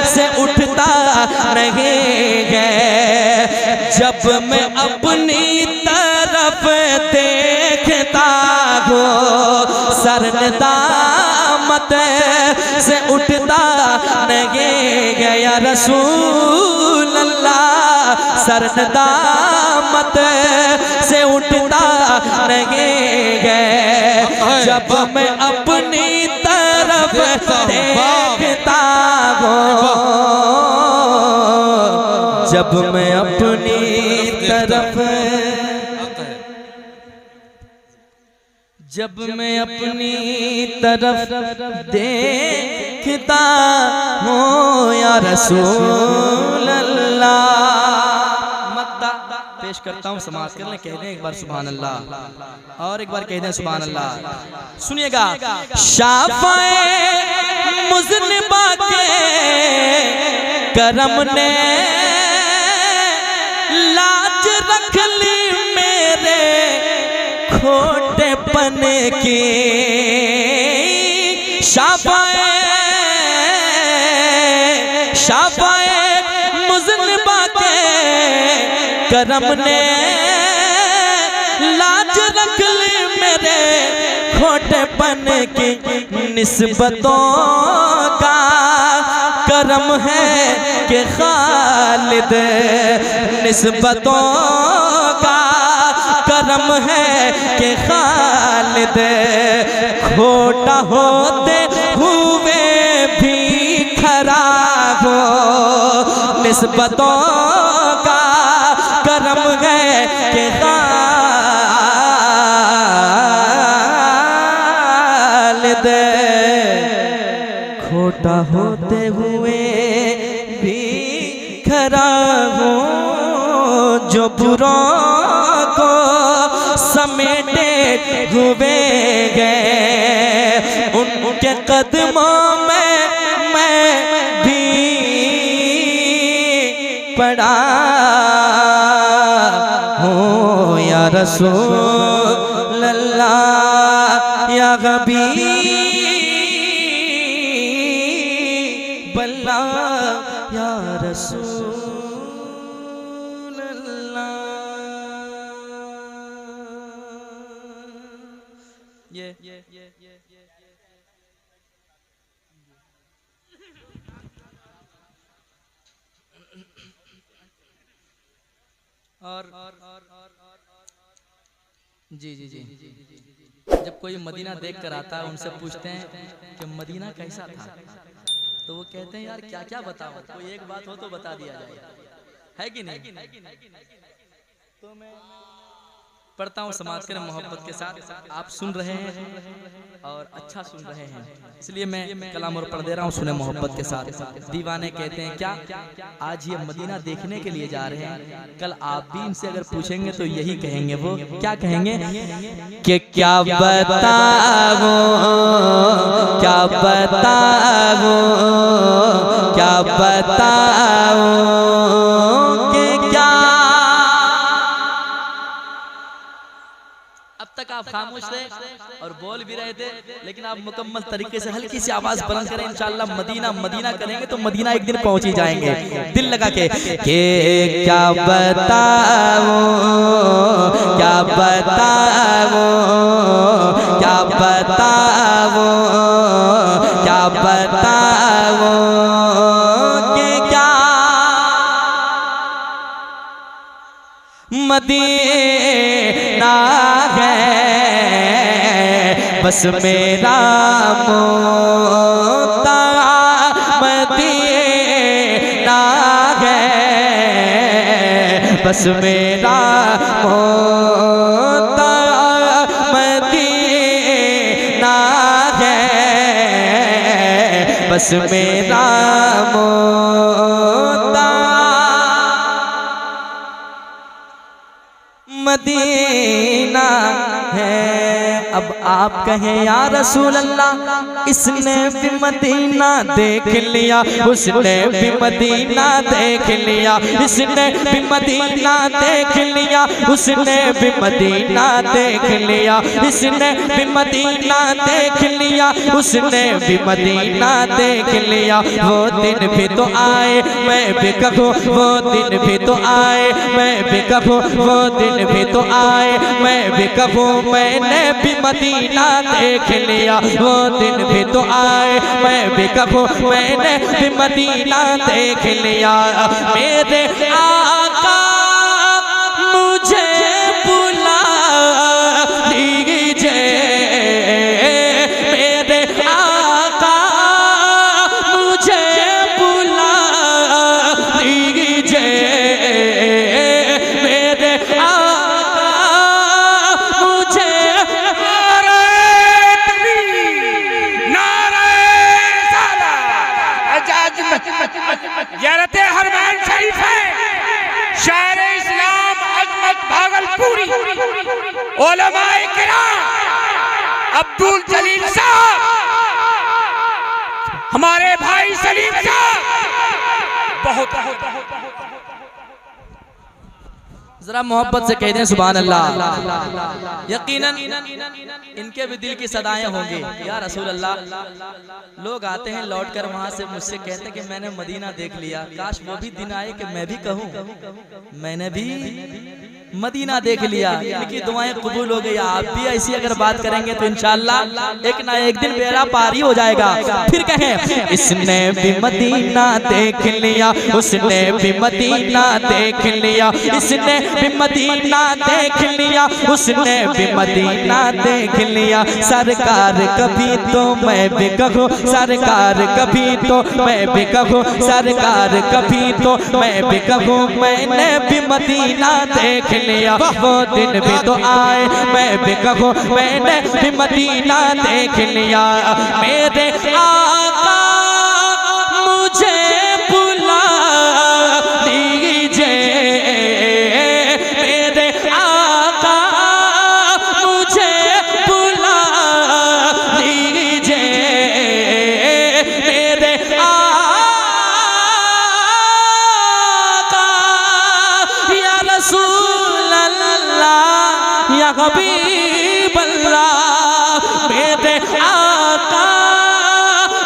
S2: से उठता नहीं है। जब मैं अपनी तरफ देखता हूँ, सरनदामत से उठता नहीं है। या रसूल अल्लाह, सरनदामत से उठता नहीं है। जब मैं अपनी तरफ देखता हूँ, जब मैं अपनी तरफ, जब मैं अपनी तरफ देखता हूँ, या रसूल अल्लाह। मद्दा पेश करता हूँ, समाज कर लें, कह दें एक बार सुभान अल्लाह, और एक बार कह दें सुभान अल्लाह। सुनिएगा। शाफ़ाए मुज़निबा के करम ने लाज रख ली मेरे खोटेपन की, शाफ़ाए मुज़निबा के करम ने लाज रख ली मेरे खोटेपन की। निस्बतों का करम है कि खालिद, निस्बतों का करम है कि खालिद, खोटा होते हुए भी खरा हो। निस्बतों का करम है कि खालिद, खोटा होते हुए भी खरा हो। जो बुरों को समेटे हुए गए, उनके कदमों में मैं भी पड़ा हूँ। या रसूल अल्लाह, या हबीब अल्लाह, या और जी जी जी जब कोई मदीना देख कर आता है उनसे पूछते हैं कि मदीना कैसा था, तो वो कहते हैं यार क्या क्या बताओ, कोई एक बात हो तो बता दिया जाए, है कि नहीं। तो मैं पढ़ता हूँ समाज के मोहब्बत के साथ, आप सुन रहे हैं और अच्छा सुन रहे हैं, इसलिए मैं कलाम और पढ़ दे रहा हूँ, सुने मोहब्बत के साथ। दीवाने कहते हैं क्या, आज ये मदीना देखने के लिए जा रहे हैं, कल आप भी इनसे अगर पूछेंगे तो यही कहेंगे, वो क्या कहेंगे कि क्या बताओ, क्या बताओ, क्या बताओ कि क्या। अब तक आप खामोश थे और बोल भी रहे थे, लेकिन आप मुकम्मल तरीके से हल्की सी आवाज बुलंद करें, इंशाअल्लाह मदीना मदीना करेंगे तो मदीना एक दिन पहुंच ही जाएंगे। दिल लगा के क्या बताओ, क्या बताओ, क्या बताओ, क्या बताओ कि क्या। मदीना है बस मेरा मोता, मदीना है बस मेरा मोता, मदीना है बस मेरा मोता। मदीना है। अब आप कहें या रसूल अल्लाह, इसने भी मदीना देख लिया, उसने भी मदीना देख लिया, इसने भी मदीना देख लिया, उसने भी मदीना देख लिया, इसने भी मदीना देख लिया, उसने भी मदीना देख लिया। वो दिन भी तो आए मैं भी कहूँ, वो दिन भी तो आए मैं भी कहूँ, वो दिन भी तो आए मैं भी कहूँ, मैंने भी मदीना देख लिया। वो दिन भी तो आए मैं भी कहूँ, मैंने भी मदीना देख लिया। मेरे आका मुझे बुला लीजिए, मेरे आका मुझे बुला लीजिए, मेरे
S4: ज़ियारत हरमैन शरीफ है, शायर इस्लाम अजमत भागलपुरी, उलमाए किराम, अब्दुल जलील साहब, हमारे भाई सलीम साहब, बहुत
S2: जरा मोहब्बत से कह दें सुभान अल्लाह। यकीनन इनके भी दिल की सदाएं होंगी। या रसूल अल्लाह, लोग आते हैं लौट कर वहां से मुझसे कहते हैं कि मैंने मदीना देख लिया, काश वो भी दिन आए कि मैं भी कहूँ मैंने भी मदीना देख लिया, इनकी दुआएं कबूल हो गई। आप भी ऐसी अगर बात करेंगे तो इंशाअल्लाह एक ना एक दिन बेड़ा पारी हो जाएगा। फिर कहें इसने भी मदीना देख लिया, उसने भी मदीना देख लिया, इसने भी मदीना देख लिया, उसने भी मदीना देख लिया। सरकार कभी तो मैं भी कहूँ, सरकार कभी तो मैं भी कहूँ, सरकार कभी तो मैं भी कहूँ, मैंने भी मदीना देख लिया। वो दिन भी तो आए मैं भी कहूँ, मैंने भी मदीना देख लिया। मेरे आका मुझे बुला लीजिए, मेरे आका मुझे बुला लीजिए, मेरे आका या रसूल अल्लाह, या हबीब अल्लाह, मेरे आका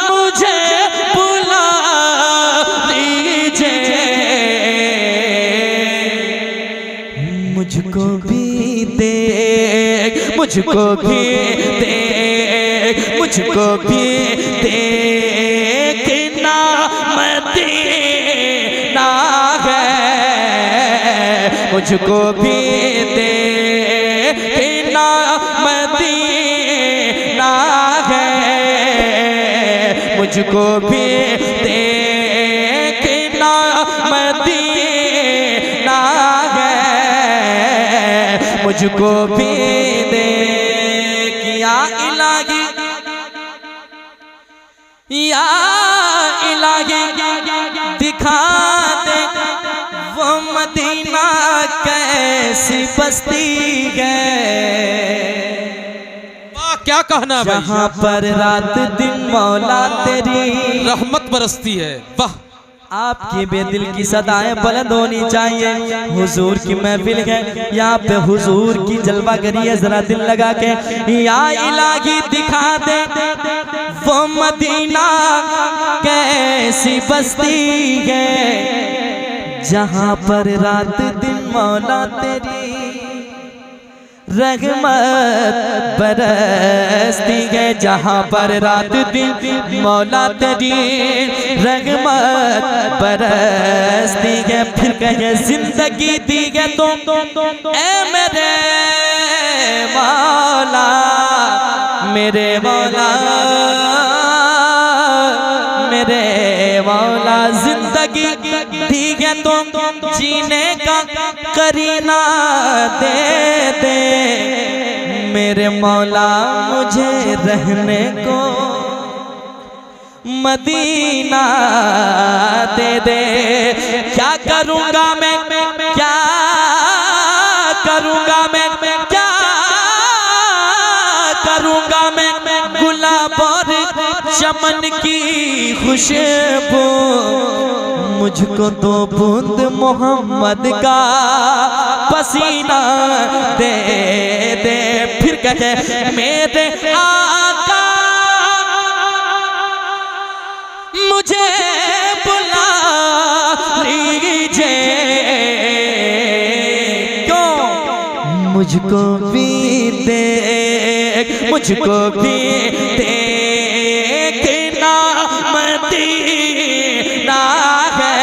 S2: मुझे बुला लीजिए। मुझको भी देख, मुझको भी देख मुझको भी देखना मदीना है, मुझको भी देखना मदीना है, मुझको भी देखना मदीना है, मुझको भी या इलाही या इलाही दिखा दे वो मदीना कैसी बस्ती है,
S1: वाह क्या कहना है भाई,
S2: जहाँ पर रात दिन मौला तेरी
S1: रहमत बरसती है। वाह
S2: आपकी बेदिल की सदाएं बुलंद होनी चाहिए। हुजूर की महफिल है, यहाँ पे हुजूर की जलवा करी है, जरा दिल लगा के या इलाही दिखा दे वो मदीना कैसी बस्ती है, जहाँ पर रात दिन मौला तेरी रहमत बरसती है, जहाँ पर रात दिन मौला तेरी रहमत बरसती है। फिर कहे जिंदगी दी है तो ए मेरे मौला, मेरे मौला, मेरे मौला, जिंदगी दी है तो जीने का करीना दे दे, मेरे मौला मुझे रहने को मदीना दे दे। क्या करूँगा मैं, क्या करूँगा मैं, क्या करूँगा मैं, गुलाब और चमन की खुशबू, मुझको दो बूंद मोहम्मद का पसीना दे दे। फिर कहे मेरे आका मुझे बुला लीजिए, क्यों मुझको भी देख, मुझको भी देखना मदीना है,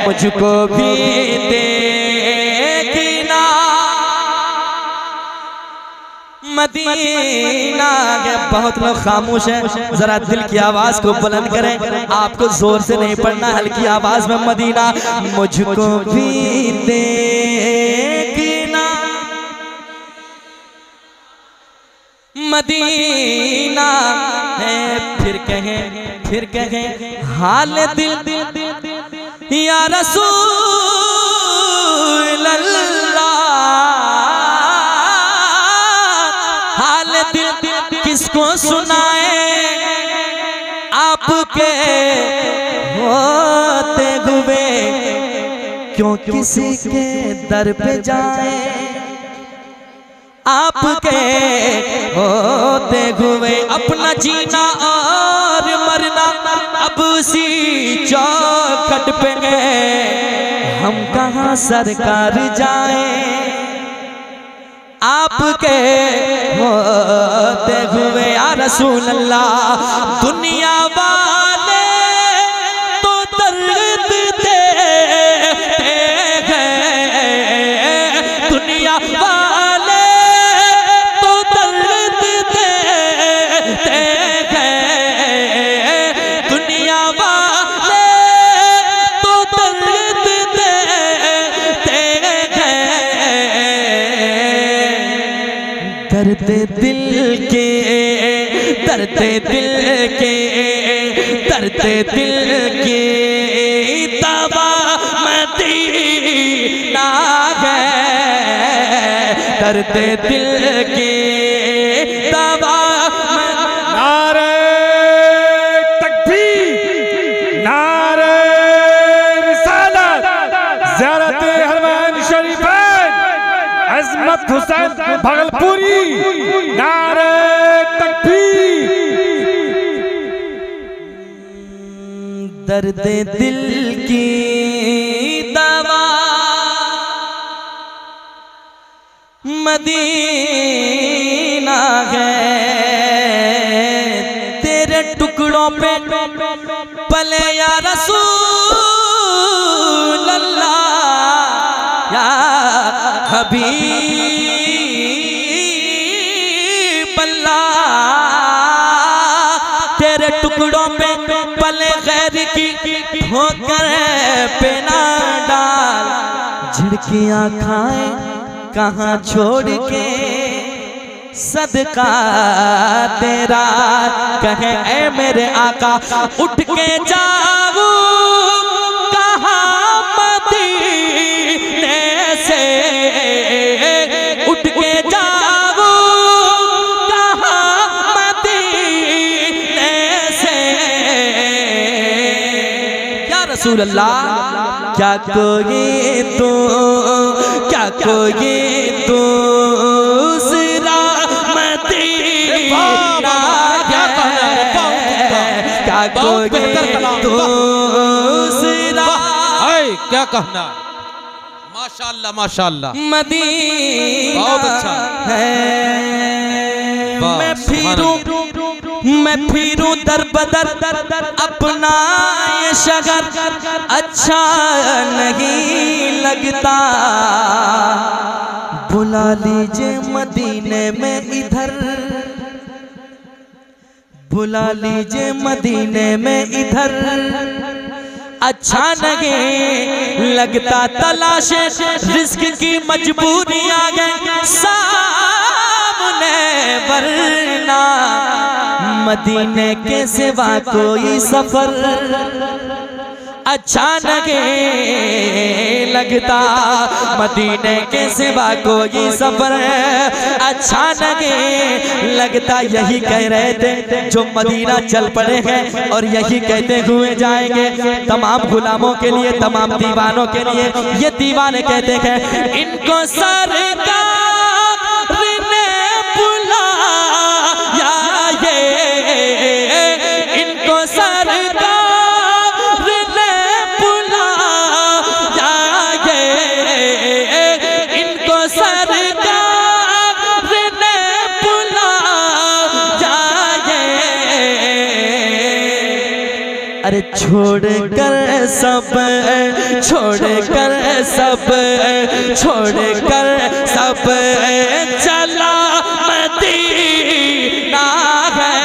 S2: मुझको भी देखना मदीना है। बहुत लोग खामोश हैं, जरा दिल की आवाज को बुलंद करें, आपको जोर से नहीं पढ़ना, हल्की आवाज में मदीना, मुझको भी देखना मदीना है। फिर कहें हाल दिल या रसूल अल्लाह, हाल दिल किसको सुनाए आपके होते हुए, क्यों किसी के दर पे जाए आपके होते हुए, अपना जीना और मरना अब उसी चौखट पे है, हम कहाँ सरकार जाए आपके होते हुए। या रसूल अल्लाह, दुनिया वाले तो दर्द देते हैं, दुनिया वाले तो दर्द देते हैं, दुनिया वाले तो दर्द देते हैं, दर्द दिल के, दर्द दिल के, दर्द दिल के दवा मदीना है, दर्द दिल के दवा।
S4: नारे तकबीर, नारे रिसालत, ज़ियारत हरमैन शरीफैन, अज़मत हुसैन भागलपुरी, नारे तकबीर।
S2: दर्द दिल की दवा मदीना है, टुकड़ों पे पले या रसूल अल्लाह या हबीब अल्लाह, तेरे टुकड़ों पे पले गैर की ठोकर पे ना डाल, झिड़कियां खाए कहाँ छोड़ के सदका तेरा, कहे ए मेरे आका उठ के जाऊं कहाँ मदीने से, उठ के जाऊं कहाँ मदीने से, या रसूल अल्लाह क्या कोई तू, क्या कोई तू
S1: क्या कहना, माशाअल्लाह माशाअल्लाह,
S2: मदीना
S1: बहुत अच्छा
S2: है। मैं फिरूं दर बदर अपना ये शहर अच्छा नहीं लगता, बुला लीजिए मदीने में इधर, बुला लीजिए मदीने में इधर, अच्छा नहीं लगता तलाशे रिस्क की मजबूरी आ गए सामने, वरना मदीने के सिवा कोई सफर अच्छा नहीं लगता, मदीने के सिवा कोई सफर अच्छा नहीं लगता। यही कह रहे थे जो मदीना चल पड़े हैं और यही कहते हुए जाएंगे तमाम गुलामों के लिए, तमाम दीवानों के लिए। ये दीवाने कहते हैं इनको सरकार ने बुलाया, ये इनको सरकार अरे छोड़ कर सब, छोड़ कर सब, छोड़ कर सब चला मदीना है,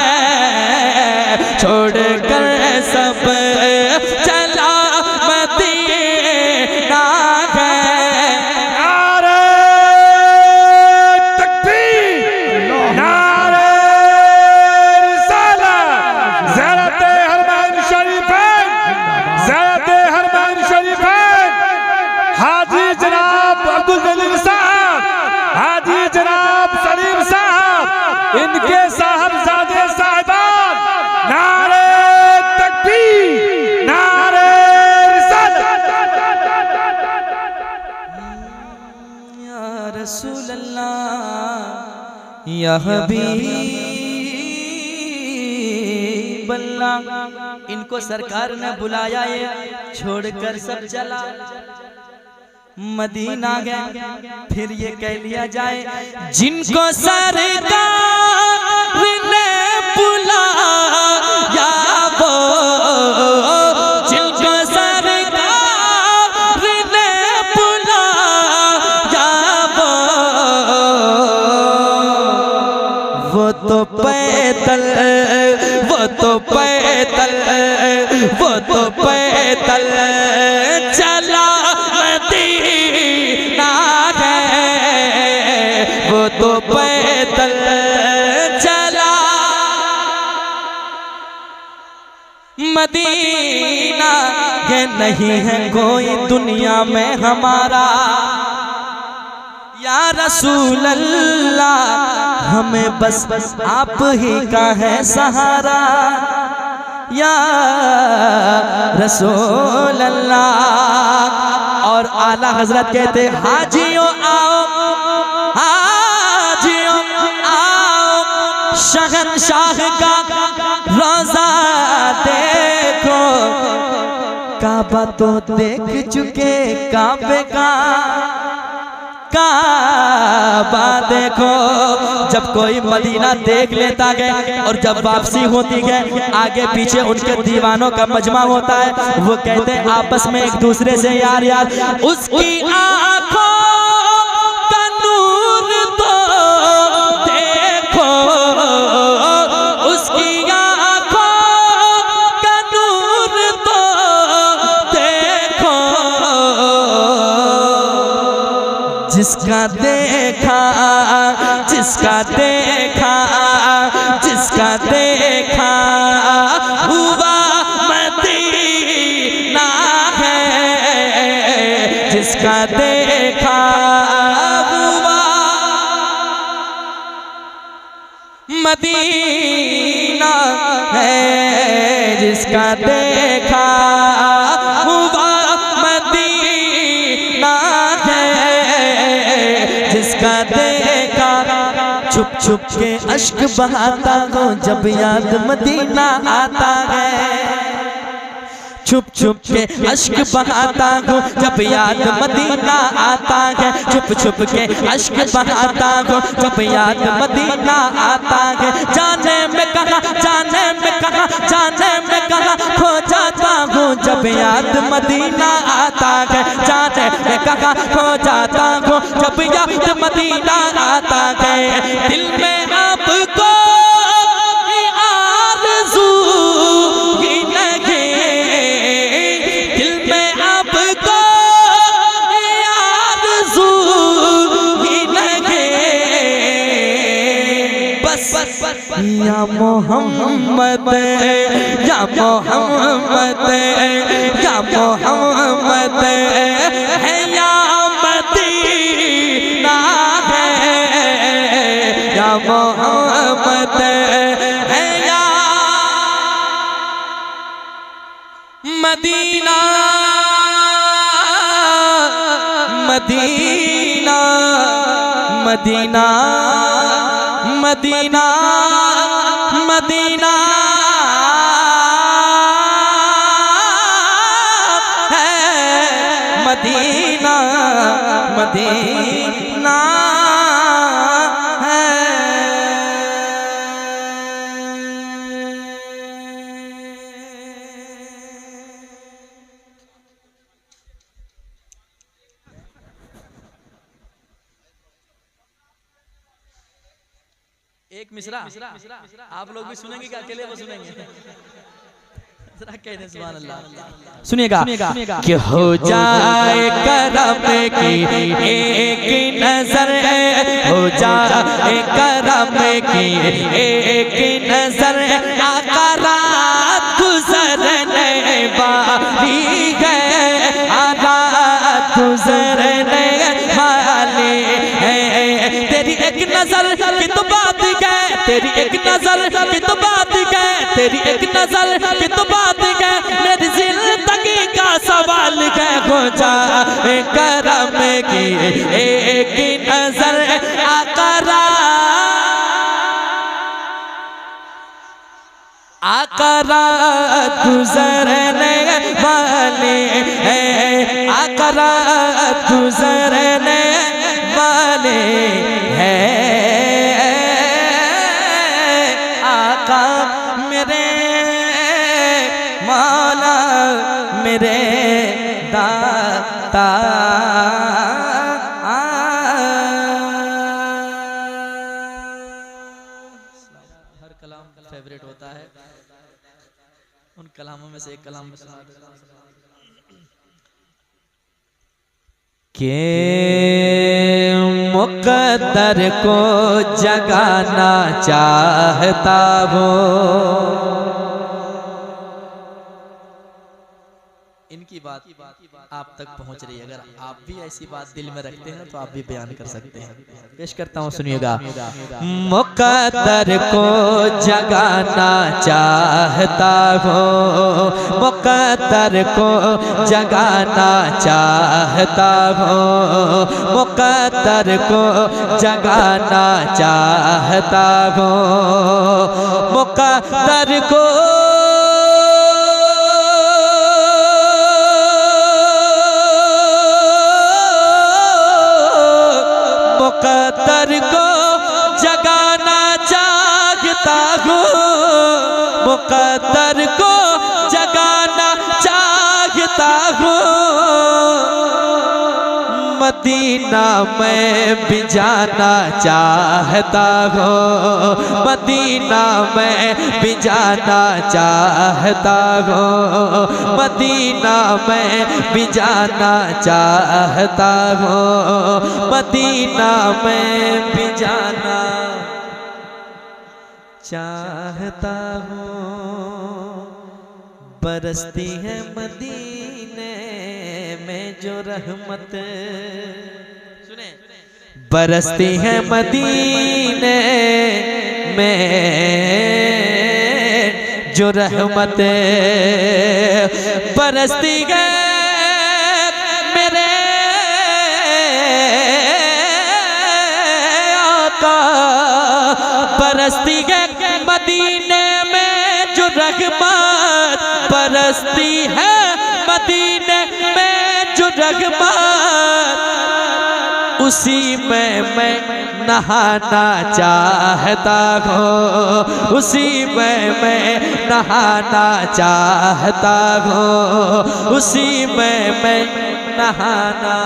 S2: छोड़ कर सब चला मदीना है।
S4: नारे तकबीर, नारे रिसालत, ज़ियारत हरमैन शरीफैन, ज़ियारत हरमैन शरीफैन, हाजी जनाब अब्दुल जलील साहब, हाजी जनाब सलीम साहब, इनके साहबजादे साहिबान, नारे तकबीर, नारे रिसालत।
S2: या रसूल अल्लाह या हबीब अल्लाह, इनको सरकार ने बुलाया, ये छोड़कर सब चला मदीना गया। फिर ये कह लिया जाए जिनको सरकार ने बुलाया, वो जिनको सरकार ने बुलाया, वो तो पैदल, वो तो पैदल, वो तो पैदल चला मदीना है, वो तो पैदल चला मदीना। ये नहीं है कोई दुनिया में हमारा, या रसूल अल्लाह हमें बस आप ही का है सहारा, या रसूल अल्लाह। और आला हजरत कहते हाजियों आओ, हाजियों आओ, शहंशाह का रोजा देखो, काबा तो देख चुके काबे का काबा देखो। जब कोई मदीना देख लेता है और जब वापसी होती है आगे पीछे उनके दीवानों का मजमा होता है, वो कहते हैं आपस में एक दूसरे से यार यार उसकी आंखों का नूर तो देखो, उसकी आंखों का नूर तो देखो। जिसका देखा जिसका देखा जिसका देखा हुआ मदीना है, जिसका देखा हुआ मदीना है, जिसका देखा हुआ मदीना है, जिसका देखा। छुप छुप के अश्क बहाता हो जब याद मदीना आता है, छुप छुप के अश्क बहाता हूँ जब याद मदीना आता है, छुप छुप के अश्क बहाता हूँ जब याद मदीना आता है। जाने में कहाँ जाने में कहाँ जाने में कहाँ खो जाता हूँ जब याद मदीना आता है, जाने में कहाँ खो जाता हूँ जब याद मदीना आता है। दिल में आपको आरज़ू ही लगे, दिल में आपको आरज़ू ही लगे, बस या मोहम्मद या मोहम्मद या मोहम्मद है या मदीना है, या मोहम्मद है या Medina. Medina Medina Medina Medina है, मदीना मदीना है। एक मिसरा आप लोग भी सुनेंगे कि अकेले वो सुनेंगे? जरा कह दे सुभान अल्लाह। सुनिएगा कि हो जाए करम की एक नजर, हो जाए करम की एक नजर, आका रात गुजरने वाली है, रात गुजरने वाली है। तेरी एक नजर की तो बात है, तेरी एक नजर की तो बात है, तेरी एक नजर की तो बात है, मेरी जिंदगी का सवाल है। हो जाए करम की एक नजर, आका रात गुजरने वाले हैं, आका रात गुजरने वाले हैं। आका मेरे मौला मेरे दाता, हर कलाम फेवरेट होता है, उन कलामों में से एक कलाम में सुना देता हूं के मुक़द्दर को जगाना चाहता हूँ। इनकी बात आप तक पहुंच रही है, अगर आप भी ऐसी बात दिल में रखते हैं तो आप भी बयान कर सकते हैं। पेश करता हूं, सुनिएगा। मुक़द्दर को जगाना चाहता हूँ, मुक़द्दर को जगाना चाहता हूँ, मुक़द्दर को जगाना चाहता हूँ, मुक़द्दर को चाहता हूँ, मुकद्दर को जगाना चाहता हूँ। मदीना में भी जाना चाहता हूँ, मदीना में भी जाना चाहता हूँ, मदीना में भी जाना चाहता हूँ, मदीना में भी जाना चाहता हूँ। बरसती है मदीने में जो रहमत, सुने, बरसती है मदीने में जो रहमत, बरसती है मेरे आका, बरसती है मदीने में जो रहमत, बरसती है मदीने में जो रहमत, उसी में मैं नहाना चाहता हूँ, उसी में मैं नहाना चाहता हूँ, उसी में मैं नहाना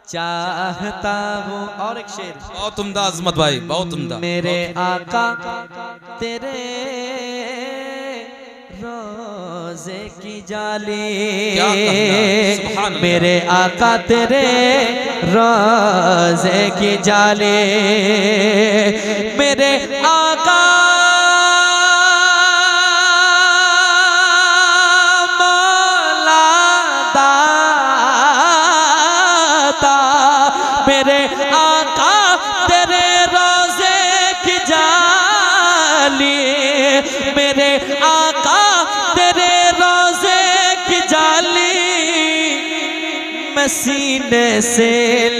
S2: चाहता हूँ। और एक शेर,
S1: बहुत उम्दा अजमत भाई, बहुत उम्दा।
S2: मेरे आका तेरे रोजे की जाली,
S1: क्या कहना, सुभान अल्लाह।
S2: मेरे आका तेरे रोजे की जाली, मेरे आका मेरे आका तेरे रोजे की जाली, मेरे आका तेरे रोजे की जाली, मैं सीने से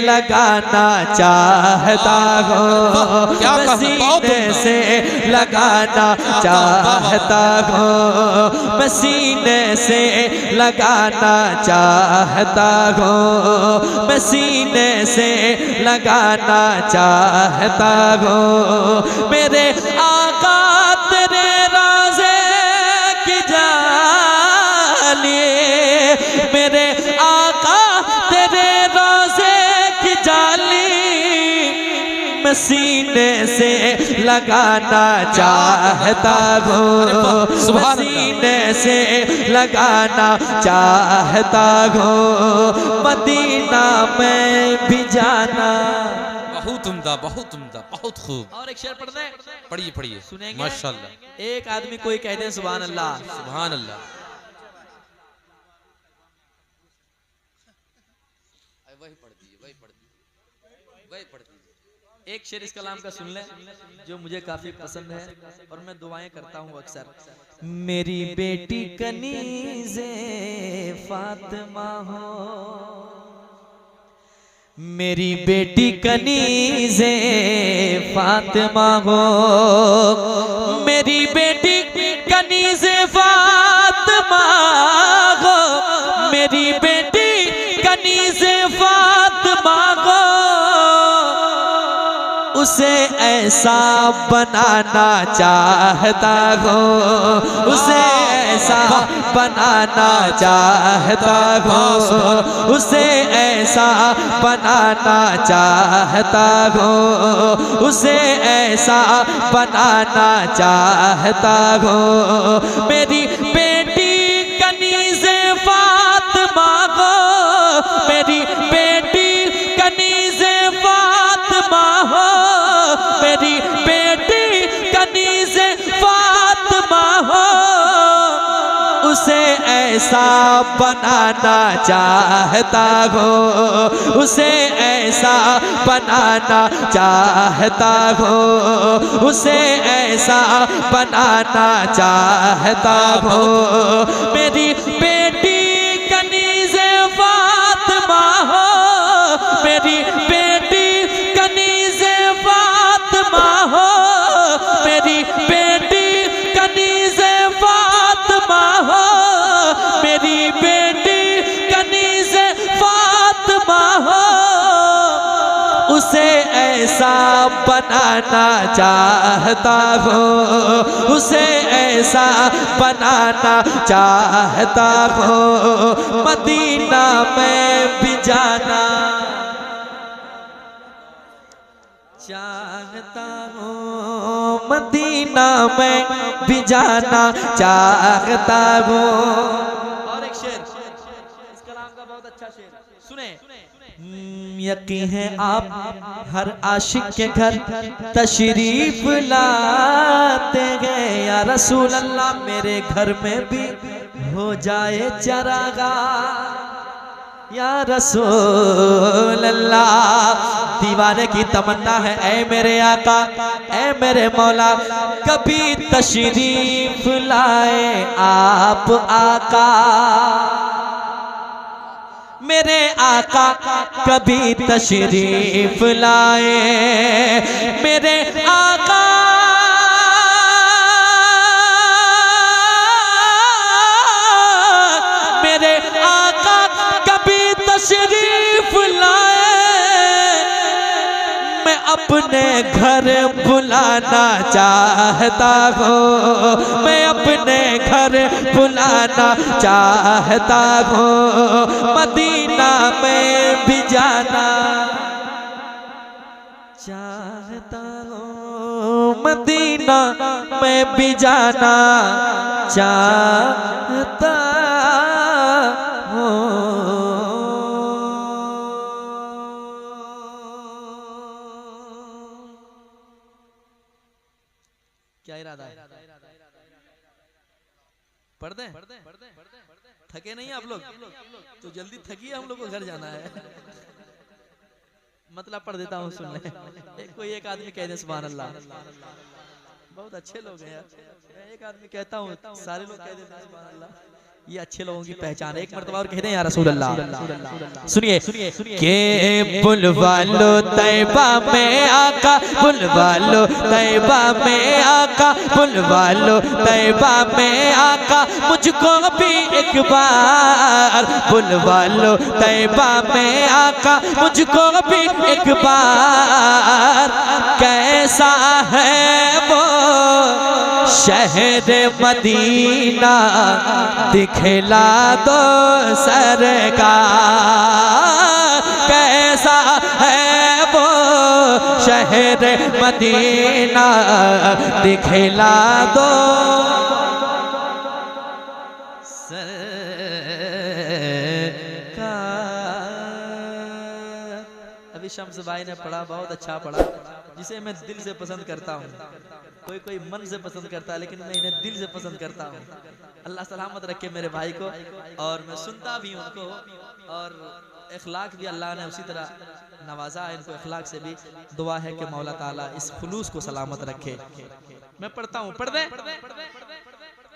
S2: लगाना चाहता हूँ, मैं सीने से लगाना चाहता हूँ, मैं सीने से लगाना चाहता हूँ, मैं सीने से लगाना चाहता हूँ। मेरे आका तेरे रोजे की जाली, मेरे आका तेरे रोजे की जाली, मैं सीने से लगाना चाहता हूँ, मैं सीने से लगाना चाहता हूँ, मदीना में भी जाना।
S1: बहुत उम्दा, बहुत उम्दा, बहुत खूब।
S2: और एक शेर पढ़ दें,
S1: पढ़िए पढ़िए,
S2: सुनेंगे?
S1: माशाल्लाह।
S2: एक आदमी कोई कह दे सुभान अल्लाह,
S1: सुभान अल्लाह। वही पढ़ दीजिए, वही पढ़ दीजिए, वही पढ़ दीजिए।
S2: एक शेर इस कलाम का सुन ले जो मुझे काफी पसंद है और मैं दुआएं करता हूँ अक्सर। मेरी बेटी कनीज़े फातिमा हो, मेरी बेटी कनीज़े फातिमा हो, मेरी बेटी कनीज़े फातिमा हो, मेरी बेटी कनीज़े फातिमा हो, उसे ऐसा बनाना चाहता हूँ, उसे ऐसा बनाना चाहता हूँ, उसे ऐसा बनाना चाहता हूँ, उसे ऐसा बनाना चाहता हूँ। मेरी बेटी कनीज़े फातिमा को, मेरी बेटी कनीज़े फातिमा हो, मेरी बेटी कनीज़े फातिमा हो, उसे ऐसा बनाना चाहता हूँ, उसे ऐसा बनाना चाहता हूँ, उसे ऐसा बनाना चाहता हूँ। मेरी बेटी कनीज़े फातिमा हो, मेरी बेटी कनीज़े फातिमा हो, मेरी बेटी कनीज़े फातिमा हो, मेरी बेटी कनीज़े फातिमा हो, उसे ऐसा बनाना चाहता हूँ, उसे ऐसा बनाना चाहता हूँ, मदीना में भी जाना चाहता हूँ, मदीना में भी जाना चाहता हूँ। और एक शेर, इस कलाम का बहुत अच्छा शेर सुने। यकीन है आप हर आशिक के घर तशरीफ लाते हैं, या रसूल अल्लाह मेरे घर में भी हो जाए चरागाह, या रसूल अल्लाह। दीवाने की तमन्ना है ऐ मेरे आका, ऐ मेरे मौला, कभी तशरीफ लाए आप आका, मेरे आका कभी तशरीफ लाए, मेरे आका मेरे आका कभी तशरीफ लाए, मैं अपने घर बुलाना चाहता हूँ, मैं अपने घर बुलाना चाहता हूँ, मदीना में भी जाना चाहता हूँ, मदीना में भी जाना चाहता हूँ। क्या इरादा है? पढ़ दें? थके नहीं आप लोग? तो जल्दी थकिए, हम लोग को घर जाना है। मतलब पढ़ देता हूँ, सुन ले। कोई एक आदमी कह दे सुभान अल्लाह, बहुत अच्छे लोग हैं यार। एक आदमी कहता हूँ, सारे लोग कह देते हैं सुभान अल्लाह, ये अच्छे लोगों की पहचान है। एक मर्तबा और कहते हैं या रसूल अल्लाह। सुनिए के बुलवा लो तैबा में आका, बुलवा लो तैबा में आका, बुलवा लो तैबा में आका, मुझको भी एक बार बुलवा लो तैबा में आका, मुझको भी एक बार। कैसा है वो शहर मदीना, दिखला दो सरकार, कैसा है वो शहर मदीना, दिखला दो सरकार। अभी शम्स भाई ने पढ़ा, बहुत अच्छा पढ़ा, जिसे मैं दिल से पसंद करता हूँ। कोई कोई मन से पसंद करता है, लेकिन मैं इन्हें दिल से पसंद करता हूँ। अल्लाह सलामत रखे मेरे भाई को, और मैं सुनता भी हूँ उनको, और इखलाक भी अल्लाह ने उसी तरह नवाजा है इनको। इखलाक से भी दुआ है कि मौला ताला इस खुलूस को सलामत रखे। मैं पढ़ता हूँ, पढ़ दे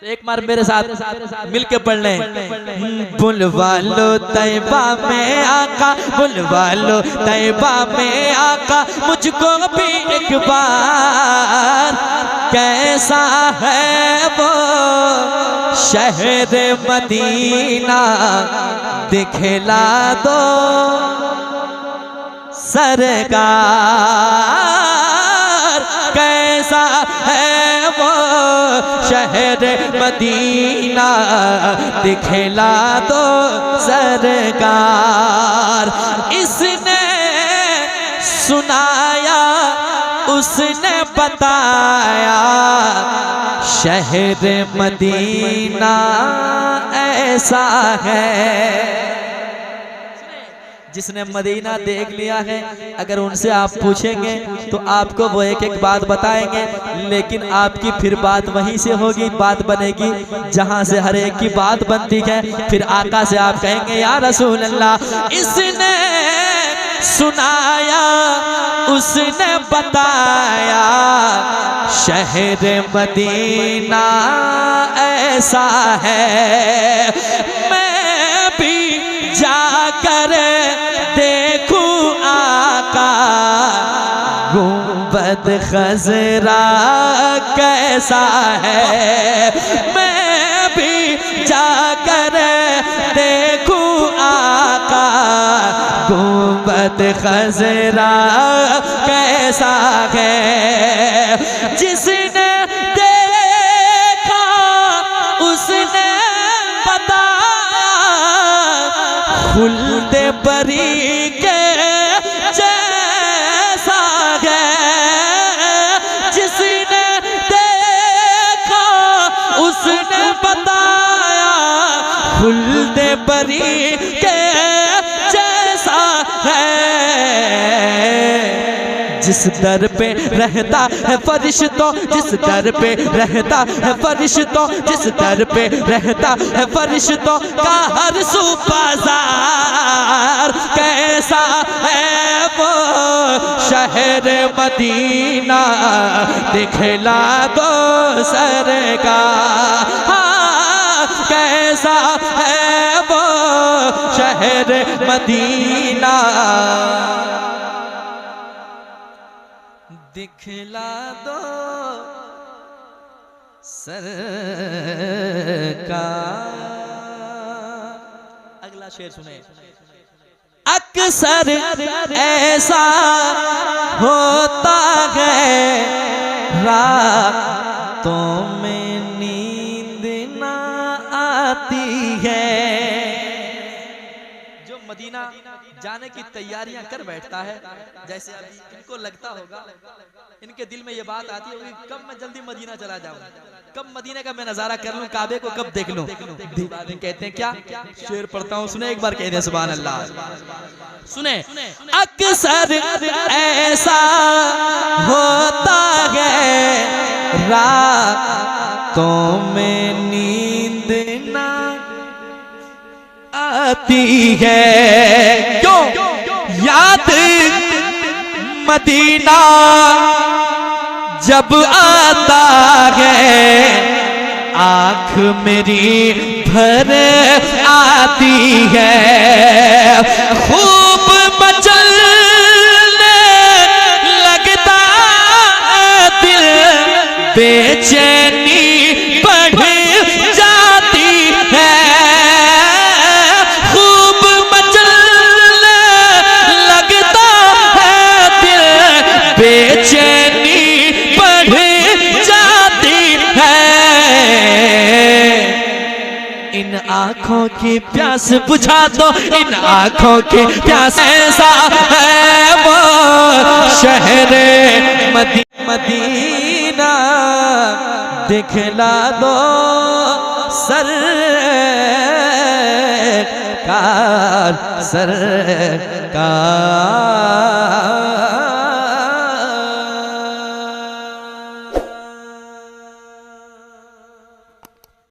S2: तो एक बार मेरे साथ मिलके पढ़ लें। बुलवा लो तैबा में आका, बुलवा लो तैबा में आका, मुझको भी एक बार। कैसा है वो शहर मदीना, दिखला दो सरकार। कैसा है वो शहर मदीना, दिखला दो सरकार। इसने सुनाया, उसने बताया, शहर मदीना ऐसा है। जिसने मदीना देख लिया है, अगर उनसे आप पूछेंगे तो आपको वो एक एक बात बताएंगे, लेकिन आपकी फिर बात वहीं से होगी, बात बनेगी जहां से हर एक की बात बनती है। फिर आका से आप कहेंगे या रसूल अल्लाह, इसने सुनाया, उसने बताया, शहर मदीना ऐसा है। मैं भी जाकर देखूं आका, गुंबद खजरा कैसा है। मैं भी जाकर देखूं आका, गुंबद खजरा कैसा कैसा है। जिसने देखा उसने बताया खुल्द बरी के जैसा है। जिसने देखा उसने बताया खुल्द बरी के जैसा है। जिस दर पे रहता है फरिश्तों, जिस दर पे रहता है फरिश्तों, जिस दर पे रहता है फरिश्तों का हर सू बाजार कैसा है वो शहर मदीना दिखला दो सरकार। हाँ, कैसा है वो शहर मदीना दिखला दो सरकार। अगला शेर सुने। अक्सर ऐसा होता है रातों में नींद ना आती है। जो मदीना जाने की तैयारियां कर बैठता है, जैसे अभी इनको लगता होगा, इनके दिल में ये बात आती होगी कब मैं जल्दी मदीना चला जाऊं, कब मदीने का मैं नजारा कर लूं, काबे को कब देख लूं। दीवाने कहते हैं क्या, शेर पढ़ता हूं, सुने एक बार, कहते हैं सुभान अल्लाह। सुने। अक्सर ऐसा होता है रातों में नींद ना आती है। क्यों? याद मदीना जब आता है आँख मेरी भर आती है। खूब मचलने लगता दिल, बेचैनी बढ़ जाती है। खूब मचलने लगता है दिल, बेचैनी बढ़ जाती है। इन आँखों की प्यास बुझा दो, इन आँखों की प्यास ऐसा है वो शहर मदीना दिखला दो सरकार, सरकार।